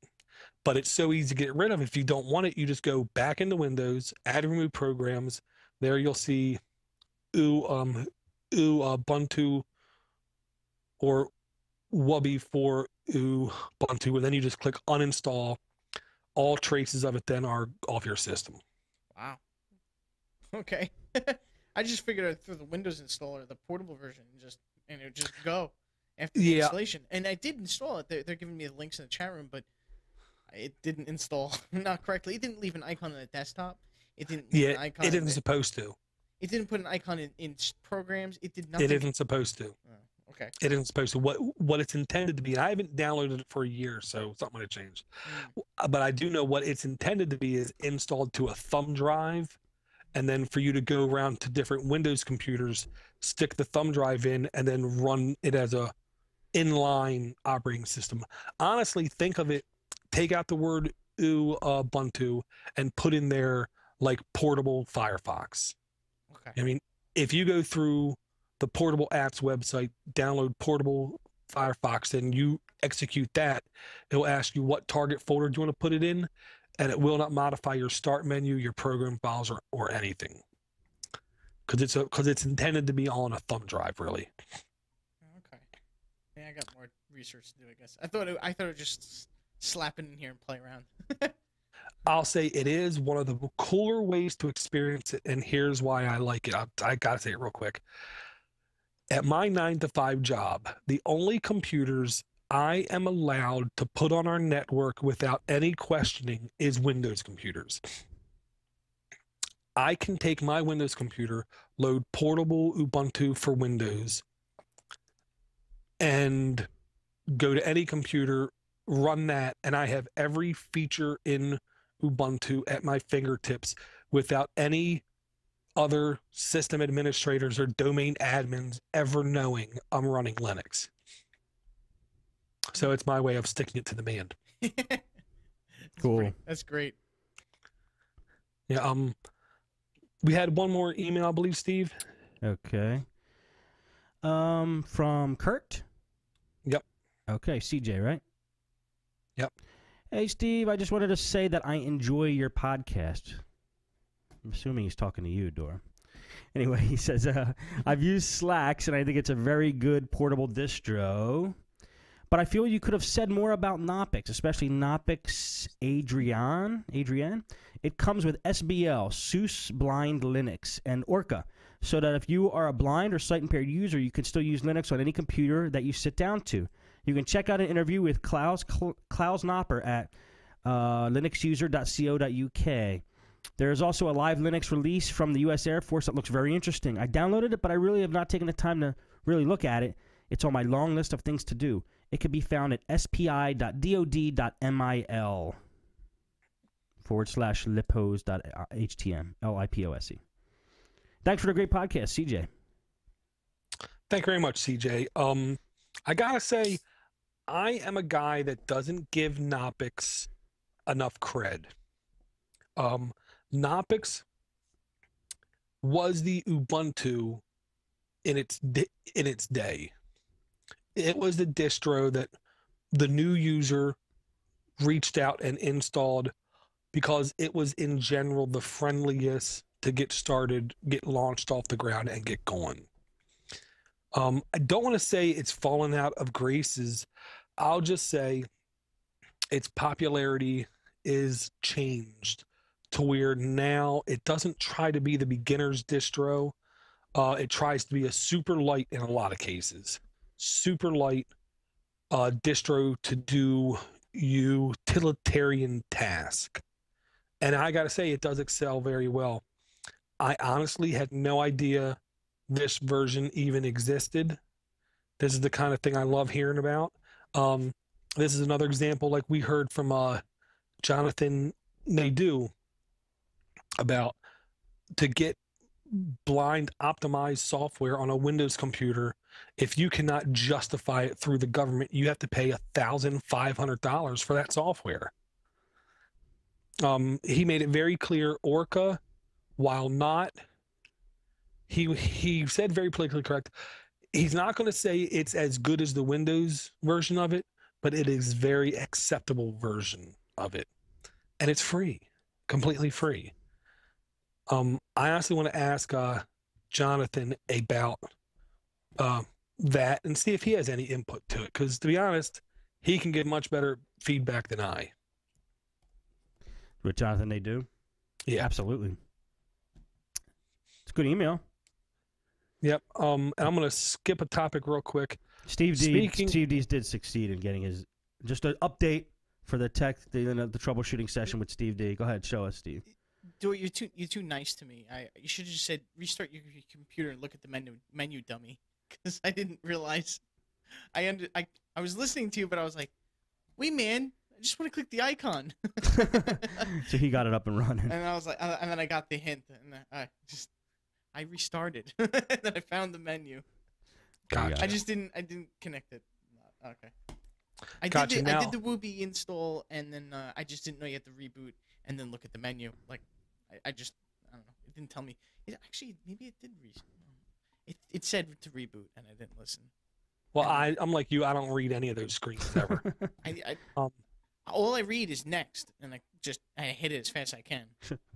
But it's so easy to get rid of. If you don't want it, you just go back into Windows, add and remove programs. There you'll see Ubuntu or Wubby for Ubuntu, and then you just click uninstall. All traces of it then are off your system. Wow. Okay. I just figured out through the Windows installer, the portable version, and it would just go after the installation. And I did install it. They're giving me the links in the chat room, but it didn't install not correctly. It didn't leave an icon on the desktop. It didn't leave an icon. It isn't supposed to. It didn't put an icon in programs. It did nothing. It isn't supposed to. Oh, okay. It isn't supposed to. What it's intended to be, and I haven't downloaded it for a year, so something might have changed. But I do know what it's intended to be is installed to a thumb drive, and then for you to go around to different Windows computers, stick the thumb drive in, and then run it as a inline operating system. Honestly, think of it, take out the word Ubuntu and put in there like portable Firefox. Okay. I mean, if you go through the portable apps website, download portable Firefox, and you execute that, it will ask you what target folder do you want to put it in, and it will not modify your start menu, your program files, or anything. because it's intended to be on a thumb drive, really. Okay. Yeah, I got more research to do, I guess. I thought it was just slap it in here and play around. I'll say it is one of the cooler ways to experience it, and here's why I like it. I gotta say it real quick. At my 9 to 5 job, the only computers I am allowed to put on our network without any questioning is Windows computers. I can take my Windows computer, load portable Ubuntu for Windows, and go to any computer, run that, and I have every feature in Ubuntu at my fingertips without any other system administrators or domain admins ever knowing I'm running Linux. So it's my way of sticking it to the man. Cool. That's great. Yeah. We had one more email, I believe, Steve. Okay. From Kurt? Yep. Okay, CJ, right? Yep. Hey, Steve, I just wanted to say that I enjoy your podcast. I'm assuming he's talking to you, Dora. Anyway, he says, I've used Slacks, and I think it's a very good portable distro. But I feel you could have said more about Knoppix, especially Knoppix Adrian. It comes with SBL, SUSE Blind Linux, and Orca, so that if you are a blind or sight-impaired user, you can still use Linux on any computer that you sit down to. You can check out an interview with Klaus Knopper at linuxuser.co.uk. There is also a live Linux release from the U.S. Air Force that looks very interesting. I downloaded it, but I really have not taken the time to really look at it. It's on my long list of things to do. It can be found at spi.dod.mil/lipose.htm, LIPOSE. Thanks for the great podcast, CJ. Thank you very much, CJ. I gotta say, I am a guy that doesn't give Knoppix enough cred. Knoppix was the Ubuntu in its day. It was the distro that the new user reached out and installed because it was in general the friendliest to get started, get launched off the ground, and get going. I don't want to say it's fallen out of graces. I'll just say its popularity is changed to where now it doesn't try to be the beginner's distro. It tries to be a super light in a lot of cases. Super light distro to do utilitarian task. And I got to say, it does excel very well. I honestly had no idea this version even existed. This is the kind of thing I love hearing about. This is another example, like we heard from Jonathan Nadeau about to get blind optimized software on a Windows computer. If you cannot justify it through the government, you have to pay $1,500 for that software. He made it very clear, Orca, while not, he said very politically correct, he's not going to say it's as good as the Windows version of it, but it is very acceptable version of it. And it's free, completely free. I honestly want to ask Jonathan about that and see if he has any input to it. Because to be honest, he can give much better feedback than I. With Jonathan, they do? Yeah. Absolutely. It's a good email. Yep. And I'm going to skip a topic real quick. Steve D did succeed in getting his, just an update for the the troubleshooting session with Steve D. Go ahead, show us, Steve. Dude, you're too nice to me. You should have just said restart your computer and look at the menu, dummy. Because I didn't realize. I was listening to you, but I was like, wait, man, I just want to click the icon. So he got it up and running. And I was like, and then I got the hint, and I restarted, and then I found the menu. Gotcha. I didn't connect it. Okay. I Gotcha. did the Wooby install, and then I just didn't know you had to reboot and then look at the menu. Like, I don't know. It didn't tell me. Actually, maybe it did restart. It said to reboot, and I didn't listen. Well, I'm like you. I don't read any of those screens ever. All I read is next, and I hit it as fast as I can.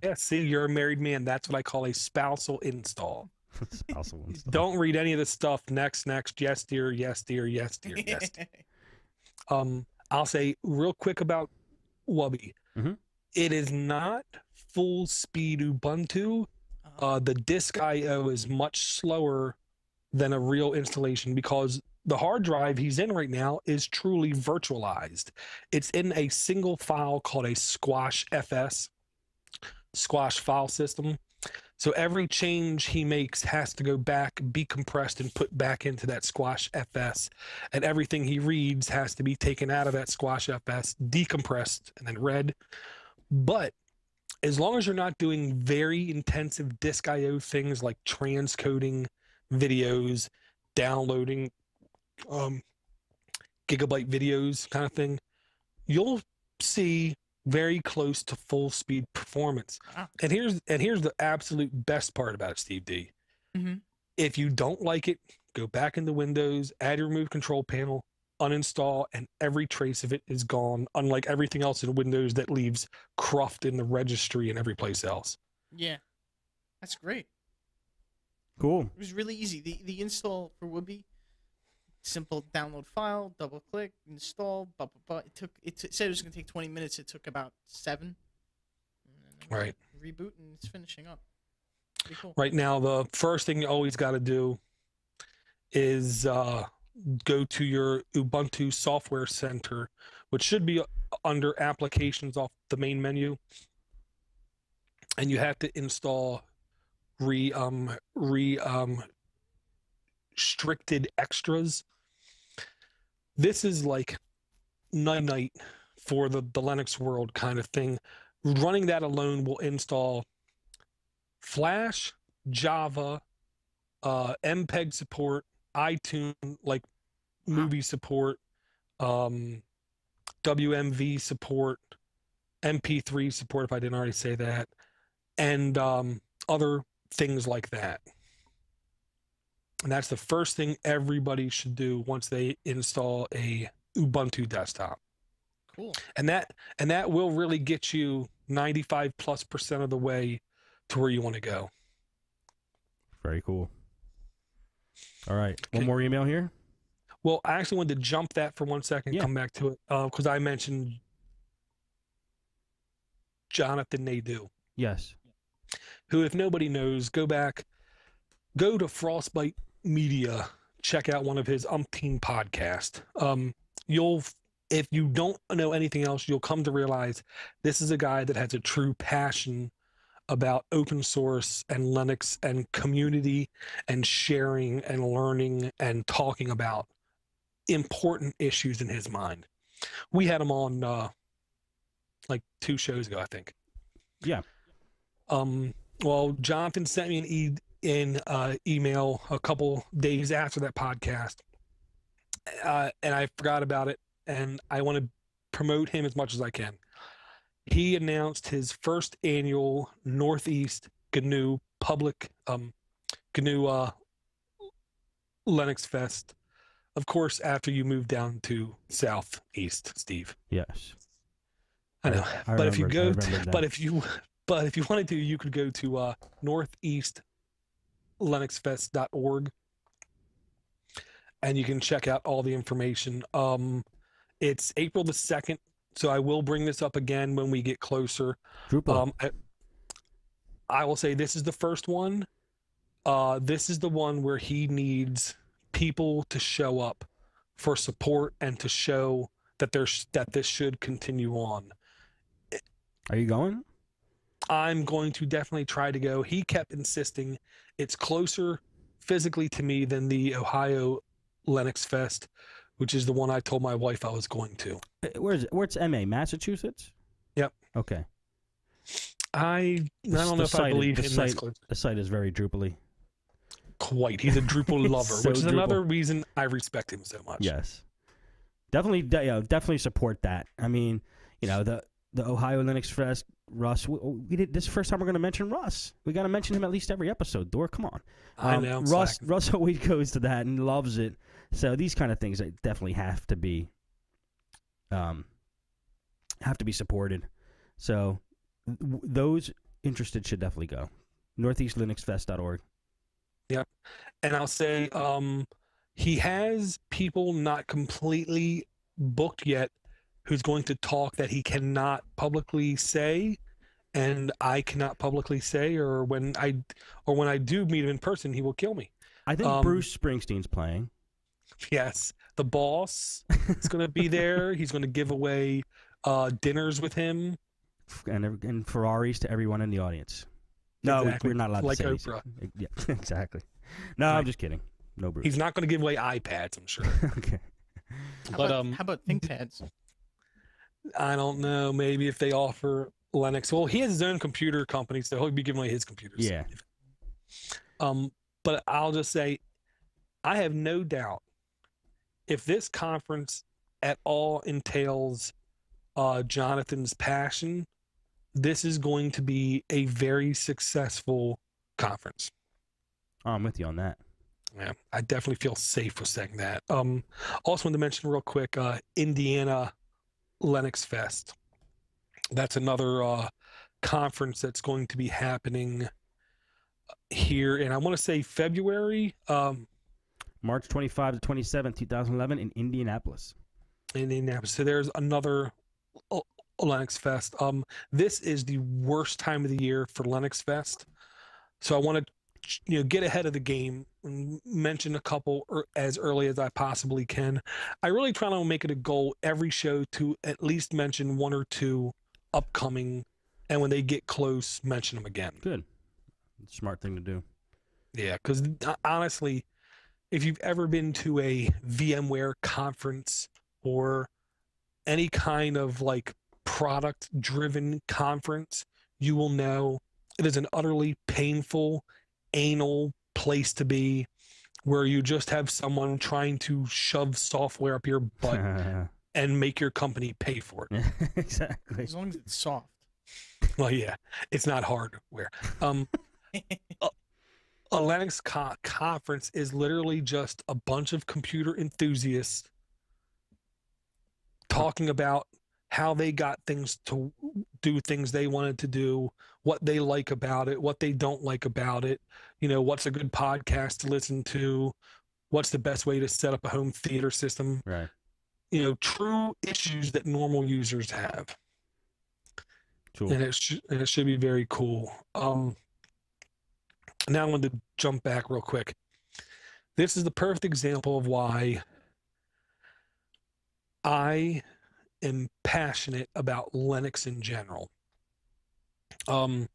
Yeah, see, you're a married man. That's what I call a spousal install. Spousal install. Don't read any of this stuff. Next, yes, dear, yes, dear, yes, dear, yes. I'll say real quick about Wubby. Mhm. It is not full speed Ubuntu. The disk I/O is much slower than a real installation because the hard drive he's in right now is truly virtualized. It's in a single file called a squash file system. So every change he makes has to go back, be compressed, and put back into that squash FS. And everything he reads has to be taken out of that squash FS, decompressed, and then read. But as long as you're not doing very intensive disk I/O things like transcoding videos, downloading gigabyte videos kind of thing, you'll see very close to full speed performance. Wow. And here's the absolute best part about it, Steve D. Mhm. If you don't like it, go back into Windows, add your remove control panel, uninstall, and every trace of it is gone, unlike everything else in Windows that leaves cruft in the registry and every place else. Yeah, that's great. Cool. It was really easy. The install for Wubby, simple download file, double click, install. It said it was gonna take 20 minutes. It took about 7. And then Right. Reboot and it's finishing up. Pretty cool. Right now, the first thing you always got to do is go to your Ubuntu Software Center, which should be under Applications off the main menu, and you have to install restricted extras. This is like night for the Linux world kind of thing. Running that alone will install Flash, Java, MPEG support, iTunes, like movie support, WMV support, MP3 support, if I didn't already say that, and other things like that. And that's the first thing everybody should do once they install a Ubuntu desktop. Cool. And that will really get you 95+% of the way to where you want to go. Very cool. All right. Okay. One more email here. Well, I actually wanted to jump that for 1 second, Yeah. come back to it, because I mentioned Jonathan Nadeau, Yes. who, if nobody knows, go to Frostbite Media, check out one of his umpteen podcast. If you don't know anything else, you'll come to realize this is a guy that has a true passion about open source and Linux and community and sharing and learning and talking about important issues in his mind. We had him on like 2 shows ago, I think. Yeah. Well, Jonathan sent me an email a couple days after that podcast, and I forgot about it, and I want to promote him as much as I can. He announced his first annual Northeast GNU public GNU Linux Fest. Of course, after you move down to Southeast, Steve. Yes. I know, I but if you remembered- go I remembered to, that. but if you wanted to, you could go to northeastlinuxfest.org, and you can check out all the information. It's April the 2nd, so I will bring this up again when we get closer. Drupal. I will say this is the first one. This is the one where he needs people to show up for support and to show that this should continue on. Are you going? I'm going to definitely try to go. He kept insisting it's closer physically to me than the Ohio Linux Fest, which is the one I told my wife I was going to. Where is it? Where's MA? Massachusetts? Yep. Okay. I don't know if I believe him. That's close. The site is very Drupally. Quite. He's a Drupal lover, So which is Drupal. another reason I respect him so much. Yes. Definitely support that. I mean, the Ohio Linux Fest, Russ. We did this is the first time we're going to mention Russ. We got to mention him at least every episode. Dor, come on. I know. I'm Russ slacking. Russ always goes to that and loves it. So these kind of things definitely have to be supported. So those interested should definitely go. NortheastLinuxFest.org. Yep. And I'll say he has people not completely booked yet who's going to talk that he cannot publicly say, and I cannot publicly say, or when I do meet him in person, he will kill me. I think Bruce Springsteen's playing. Yes, the boss is going to be there. He's going to give away dinners with him and Ferraris to everyone in the audience. No, exactly. we're not allowed like to say Oprah. Yeah, exactly. No, I'm just kidding. No Bruce. He's not going to give away iPads, I'm sure. Okay. How about ThinkPads? I don't know. Maybe if they offer Linux. Well, he has his own computer company, so he'll be giving away his computers. Yeah. But I'll just say, I have no doubt if this conference at all entails Jonathan's passion, this is going to be a very successful conference. Oh, I'm with you on that. Yeah, I definitely feel safe with saying that. Also wanted to mention real quick, Indiana Linux Fest. That's another conference that's going to be happening here, and I want to say February. March 25 to 27, 2011 in Indianapolis. So there's another Linux Fest. This is the worst time of the year for Linux Fest. So I want to get ahead of the game and mention a couple as early as I possibly can. I really try to make it a goal every show to at least mention one or two upcoming, and when they get close, mention them again. Good. Smart thing to do. Yeah, because honestly, if you've ever been to a VMware conference or any kind of like product-driven conference, you will know it is an utterly painful, anal place to be, where you just have someone trying to shove software up your butt and make your company pay for it. Exactly. As long as it's soft. Well, yeah, it's not hardware. A Linux conference is literally just a bunch of computer enthusiasts talking about how they got things to do things they wanted to do, what they like about it, what they don't like about it, what's a good podcast to listen to, what's the best way to set up a home theater system. Right. True issues that normal users have. Cool. And it should be very cool. Now I want to jump back real quick. This is the perfect example of why I am passionate about Linux in general. I'm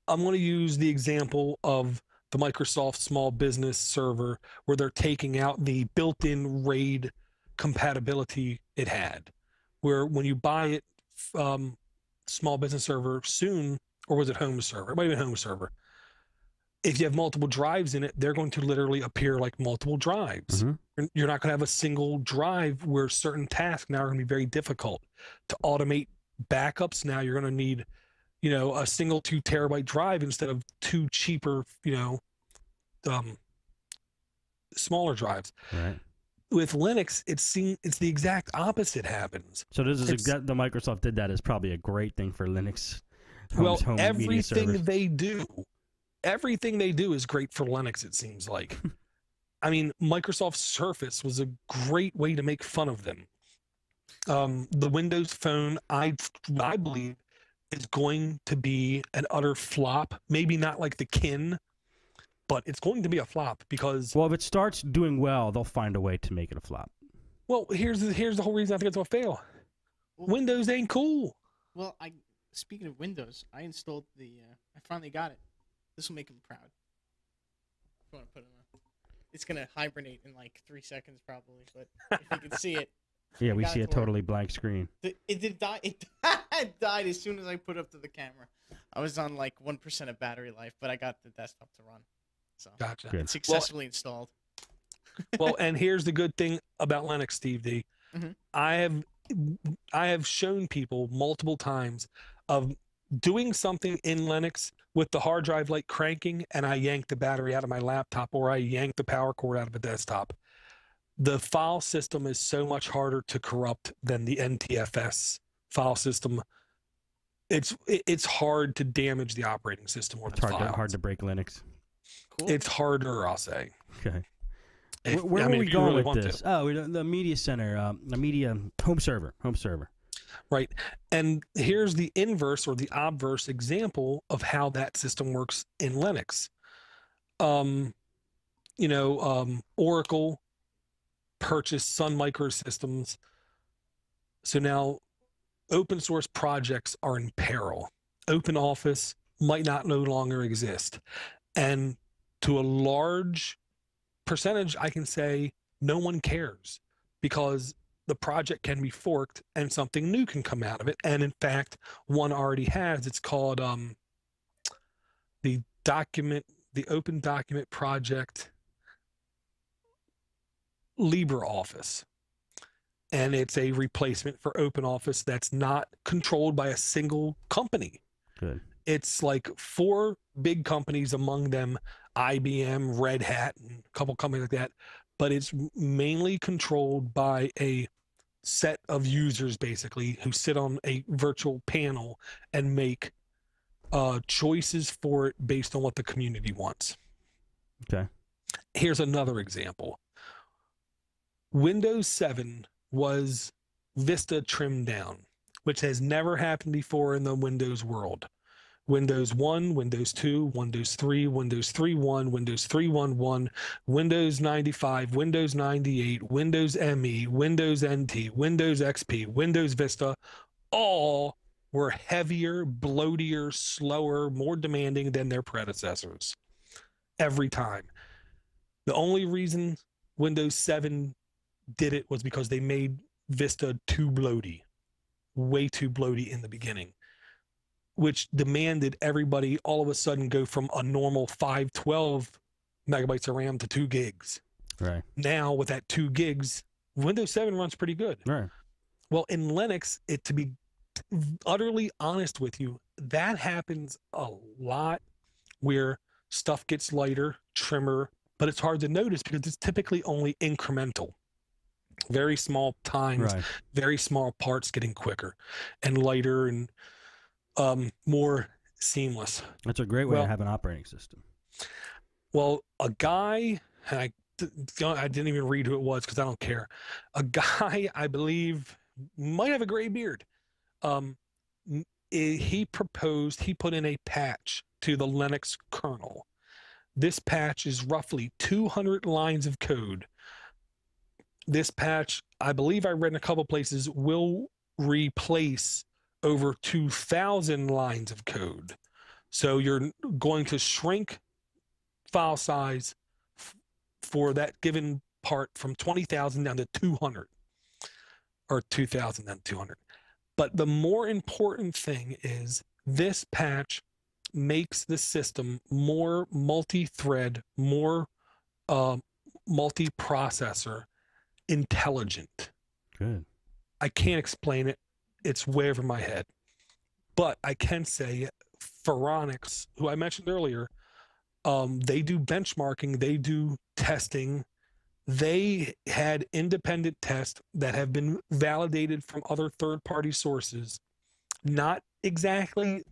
going to use the example of the Microsoft Small Business Server, where they're taking out the built-in RAID compatibility it had, where when you buy it, Small Business Server soon, or was it Home Server? It might have been Home Server. If you have multiple drives in it, they're going to literally appear like multiple drives. Mm-hmm. You're not going to have a single drive where certain tasks now are going to be very difficult. To automate backups, now you're going to need, a single 2 terabyte drive instead of 2 cheaper, smaller drives. Right. With Linux, it's the exact opposite happens. So this is the Microsoft did that is probably a great thing for Linux. Home Everything they do is great for Linux, it seems like. I mean, Microsoft Surface was a great way to make fun of them. The Windows Phone, I believe, is going to be an utter flop. Maybe not like the Kin, but it's going to be a flop because... Well, if it starts doing well, they'll find a way to make it a flop. Well, here's the whole reason I think it's going to fail. Windows ain't cool. Well, speaking of Windows, I installed I finally got it. This will make him proud. If you want to put it on. It's going to hibernate in like 3 seconds probably, but if you can see it. Yeah, we see a totally blank screen. It did die. It died as soon as I put it up to the camera. I was on like 1% of battery life, but I got the desktop to run. So Gotcha. It's successfully installed. Well, and here's the good thing about Linux, Steve D. Mm-hmm. I have shown people multiple times of doing something in Linux with the hard drive light cranking, and I yank the battery out of my laptop, or I yank the power cord out of a desktop. The file system is so much harder to corrupt than the NTFS file system. It's hard to damage the operating system or the file. Hard to break Linux. cool. It's harder, I'll say. Okay. If- Where I were mean, we if you going really with want this? to. Oh, the media center, the media home server. Right. And here's the inverse or the obverse example of how that system works in Linux. Oracle purchased Sun Microsystems. So now open source projects are in peril. Open Office might not no longer exist. And to a large percentage, I can say no one cares because the project can be forked and something new can come out of it. And in fact, one already has. It's called the Open Document Project LibreOffice. And it's a replacement for OpenOffice that's not controlled by a single company. Good. It's like 4 big companies, among them IBM, Red Hat, and a couple companies like that. But it's mainly controlled by a set of users, basically, who sit on a virtual panel and make choices for it based on what the community wants. Okay. Here's another example. Windows 7 was Vista trimmed down, which has never happened before in the Windows world. Windows 1, Windows 2, Windows 3, Windows 3.1, Windows 3.1.1, Windows 95, Windows 98, Windows ME, Windows NT, Windows XP, Windows Vista, all were heavier, bloatier, slower, more demanding than their predecessors. Every time. The only reason Windows 7 did it was because they made Vista too bloaty, way too bloaty in the beginning, which demanded everybody all of a sudden go from a normal 512 megabytes of RAM to 2 gigs. Right. Now with that 2 gigs, Windows 7 runs pretty good. Right. Well, in Linux, to be utterly honest with you, that happens a lot where stuff gets lighter, trimmer, but it's hard to notice because it's typically only incremental. Very small times, Right. very small parts getting quicker and lighter and more seamless. That's a great way to have an operating system. Well, a guy, and I didn't even read who it was because I don't care. A guy, I believe, might have a gray beard. He put in a patch to the Linux kernel. This patch is roughly 200 lines of code. This patch, I believe I read in a couple places, will replace over 2,000 lines of code. So you're going to shrink file size for that given part from 20,000 down to 200, or 2,000 down to 200. But the more important thing is this patch makes the system more multi-thread, more multi-processor intelligent. Good. I can't explain it. It's way over my head. But I can say Phoronix, who I mentioned earlier, they do benchmarking, they do testing. They had independent tests that have been validated from other third-party sources. Not exactly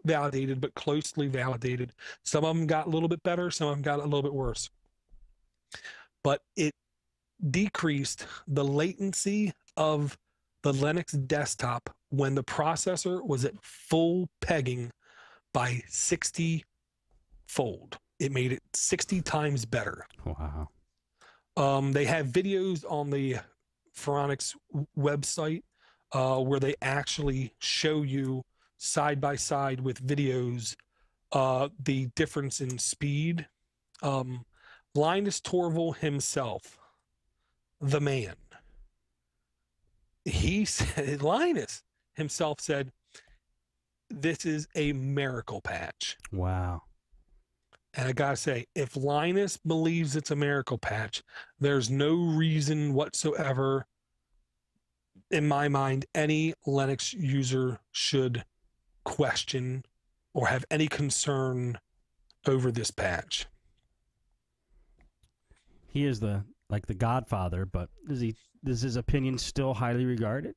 validated, but closely validated. Some of them got a little bit better, some of them got a little bit worse. But it decreased the latency of the Linux desktop when the processor was at full pegging by 60-fold. It made it 60 times better. Wow. They have videos on the Phoronix website where they actually show you side by side with videos the difference in speed. Linus Torvalds himself, the man, he said, Linus himself said, this is a miracle patch. Wow. And I gotta say, if Linus believes it's a miracle patch, there's no reason whatsoever, in my mind, any Linux user should question or have any concern over this patch. He is the godfather, but is his opinion still highly regarded?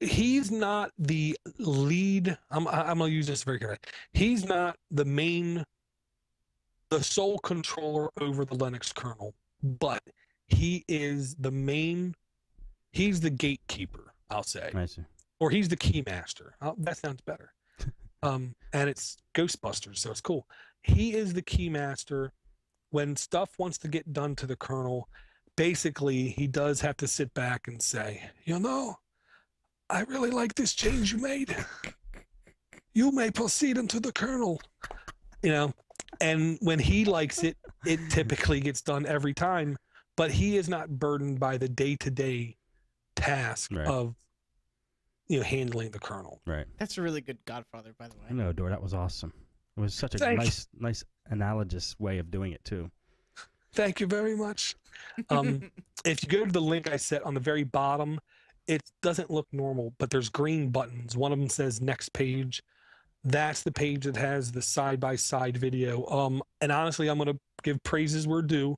He's not the lead. I'm gonna use this very carefully. He's not the main the sole controller over the Linux kernel, but he is he's the gatekeeper, I'll say. I see. Or he's the key master. That sounds better. And it's Ghostbusters, so it's cool. He is the key master. When stuff wants to get done to the kernel, basically he does have to sit back and say, I really like this change you made. You may proceed into the kernel. And when he likes it, it typically gets done every time, but he is not burdened by the day-to-day task of handling the kernel. Right. That's a really good Godfather, by the way. I know, Dor. That was awesome. It was such a nice analogous way of doing it too. Thank you very much. If you go to the link I set on the very bottom, it doesn't look normal, but there's green buttons. One of them says next page. That's the page that has the side-by-side video. And honestly, I'm going to give praises where due.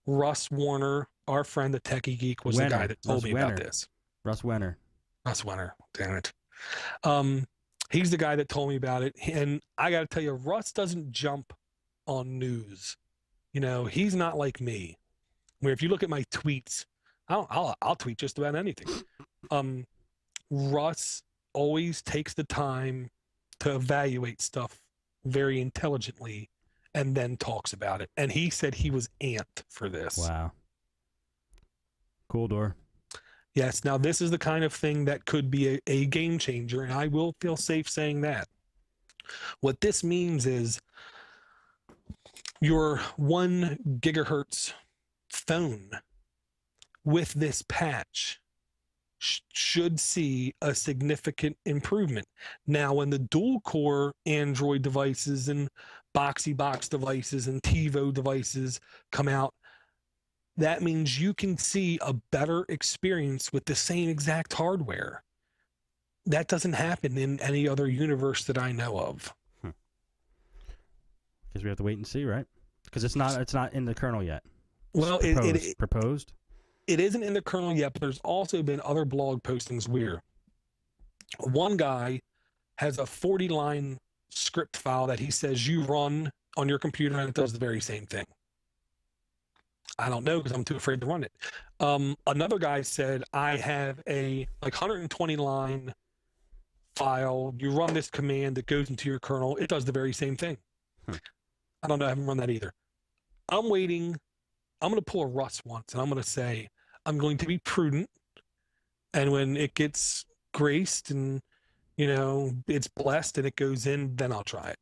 Russ Warner, our friend, the Techie Geek, was the guy that told me about this. Russ Wenner. Damn it. He's the guy that told me about it. And I got to tell you, Russ doesn't jump on news. He's not like me, where if you look at my tweets, I'll tweet just about anything. Russ always takes the time to evaluate stuff very intelligently and then talks about it. And he said he was amped for this. Wow. Cool, Dor. Yes. Now, this is the kind of thing that could be a game changer, and I will feel safe saying that. What this means is your 1 gigahertz phone with this patch should see a significant improvement. Now, when the dual-core Android devices and BoxyBox devices and TiVo devices come out, that means you can see a better experience with the same exact hardware. That doesn't happen in any other universe that I know of. Because we have to wait and see, right? Because it's not in the kernel yet. Well, proposed. It isn't in the kernel yet, but there's also been other blog postings where one guy has a 40-line script file that he says you run on your computer, and it does the very same thing. I don't know because I'm too afraid to run it. Another guy said, I have a 120-line file. You run this command that goes into your kernel. It does the very same thing. I don't know. I haven't run that either. I'm waiting. I'm going to pull a Russ once, and I'm going to say, I'm going to be prudent. And when it gets graced and, it's blessed and it goes in, then I'll try it.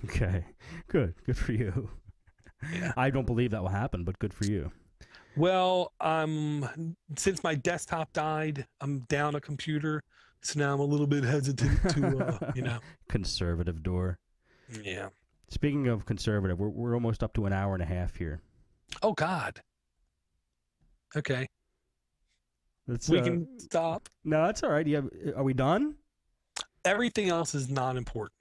Okay. Good. Good for you. Yeah. I don't believe that will happen, but good for you. Well, since my desktop died, I'm down a computer, so now I'm a little bit hesitant to, Conservative, Dor. Yeah. Speaking of conservative, we're almost up to an hour and a half here. Oh God. Okay. We can stop. No, that's all right. Are we done? Everything else is not important.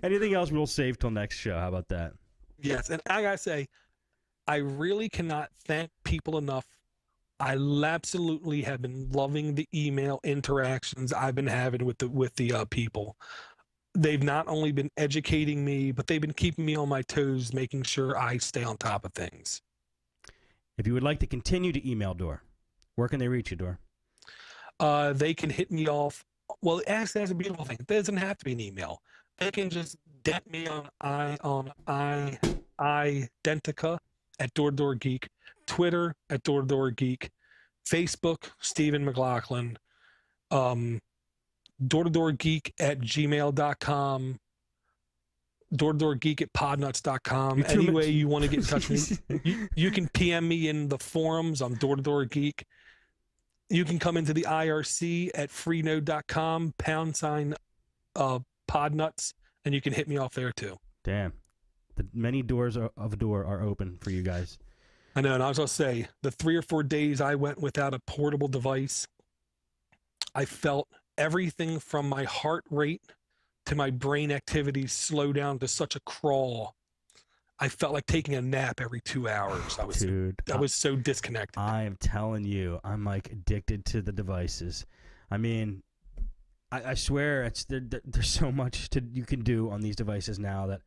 Anything else we'll save till next show. How about that? Yes, and I gotta say, I really cannot thank people enough. I absolutely have been loving the email interactions I've been having with the people. They've not only been educating me, but they've been keeping me on my toes, making sure I stay on top of things. If you would like to continue to email Dor, where can they reach you, Dor? They can hit me off. Well, that's a beautiful thing. It doesn't have to be an email. They can just get me on Identica at DoorDoorGeek, Twitter at DoorDoorGeek, Facebook Stephen McLaughlin, DoorDoorGeek at gmail.com, DoorDoorGeek at podnutz.com. Any way you want to get in touch with me, you can PM me in the forums on DoorDoorGeek. You can come into the IRC at freenode.com, #podnutz, and you can hit me off there too. Damn. The many doors of Dor are open for you guys. I know, and I was going to say, the 3 or 4 days I went without a portable device, I felt everything from my heart rate to my brain activities slow down to such a crawl. I felt like taking a nap every 2 hours. I was so disconnected. I am telling you, I'm like addicted to the devices. I mean, I swear there's so much you can do on these devices now that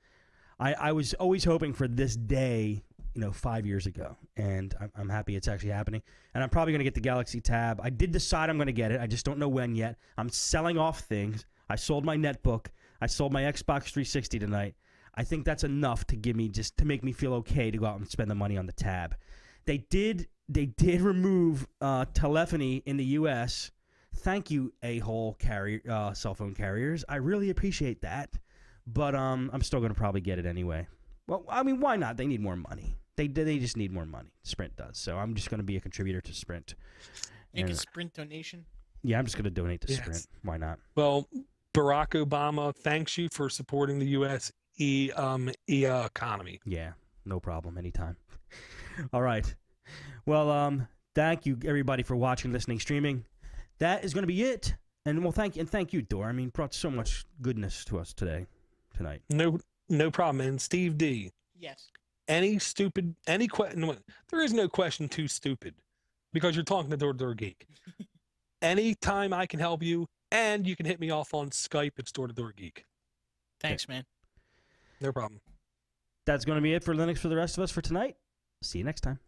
I was always hoping for this day, 5 years ago, and I'm happy it's actually happening. And I'm probably going to get the Galaxy Tab. I did decide I'm going to get it. I just don't know when yet. I'm selling off things. I sold my netbook. I sold my Xbox 360 tonight. I think that's enough to make me feel okay to go out and spend the money on the Tab. They did remove telephony in the U.S. Thank you, a-hole cell phone carriers. I really appreciate that. But I'm still going to probably get it anyway. Well, I mean, why not? They need more money. They just need more money. Sprint does. So I'm just going to be a contributor to Sprint. Make a Sprint donation. Yeah, I'm just going to donate to Sprint. Why not? Well, Barack Obama thanks you for supporting the U.S. economy. Yeah, no problem. Anytime. All right. Well, thank you, everybody, for watching, listening, streaming. That is going to be it. And thank you, Dor. I mean, brought so much goodness to us tonight. No problem. And Steve D. Yes. Any question? There is no question too stupid, because you're talking to Door Geek. Anytime I can help you, and you can hit me off on Skype. It's Door Geek. Thanks, man. No problem. That's going to be it for Linux for the rest of us for tonight. See you next time.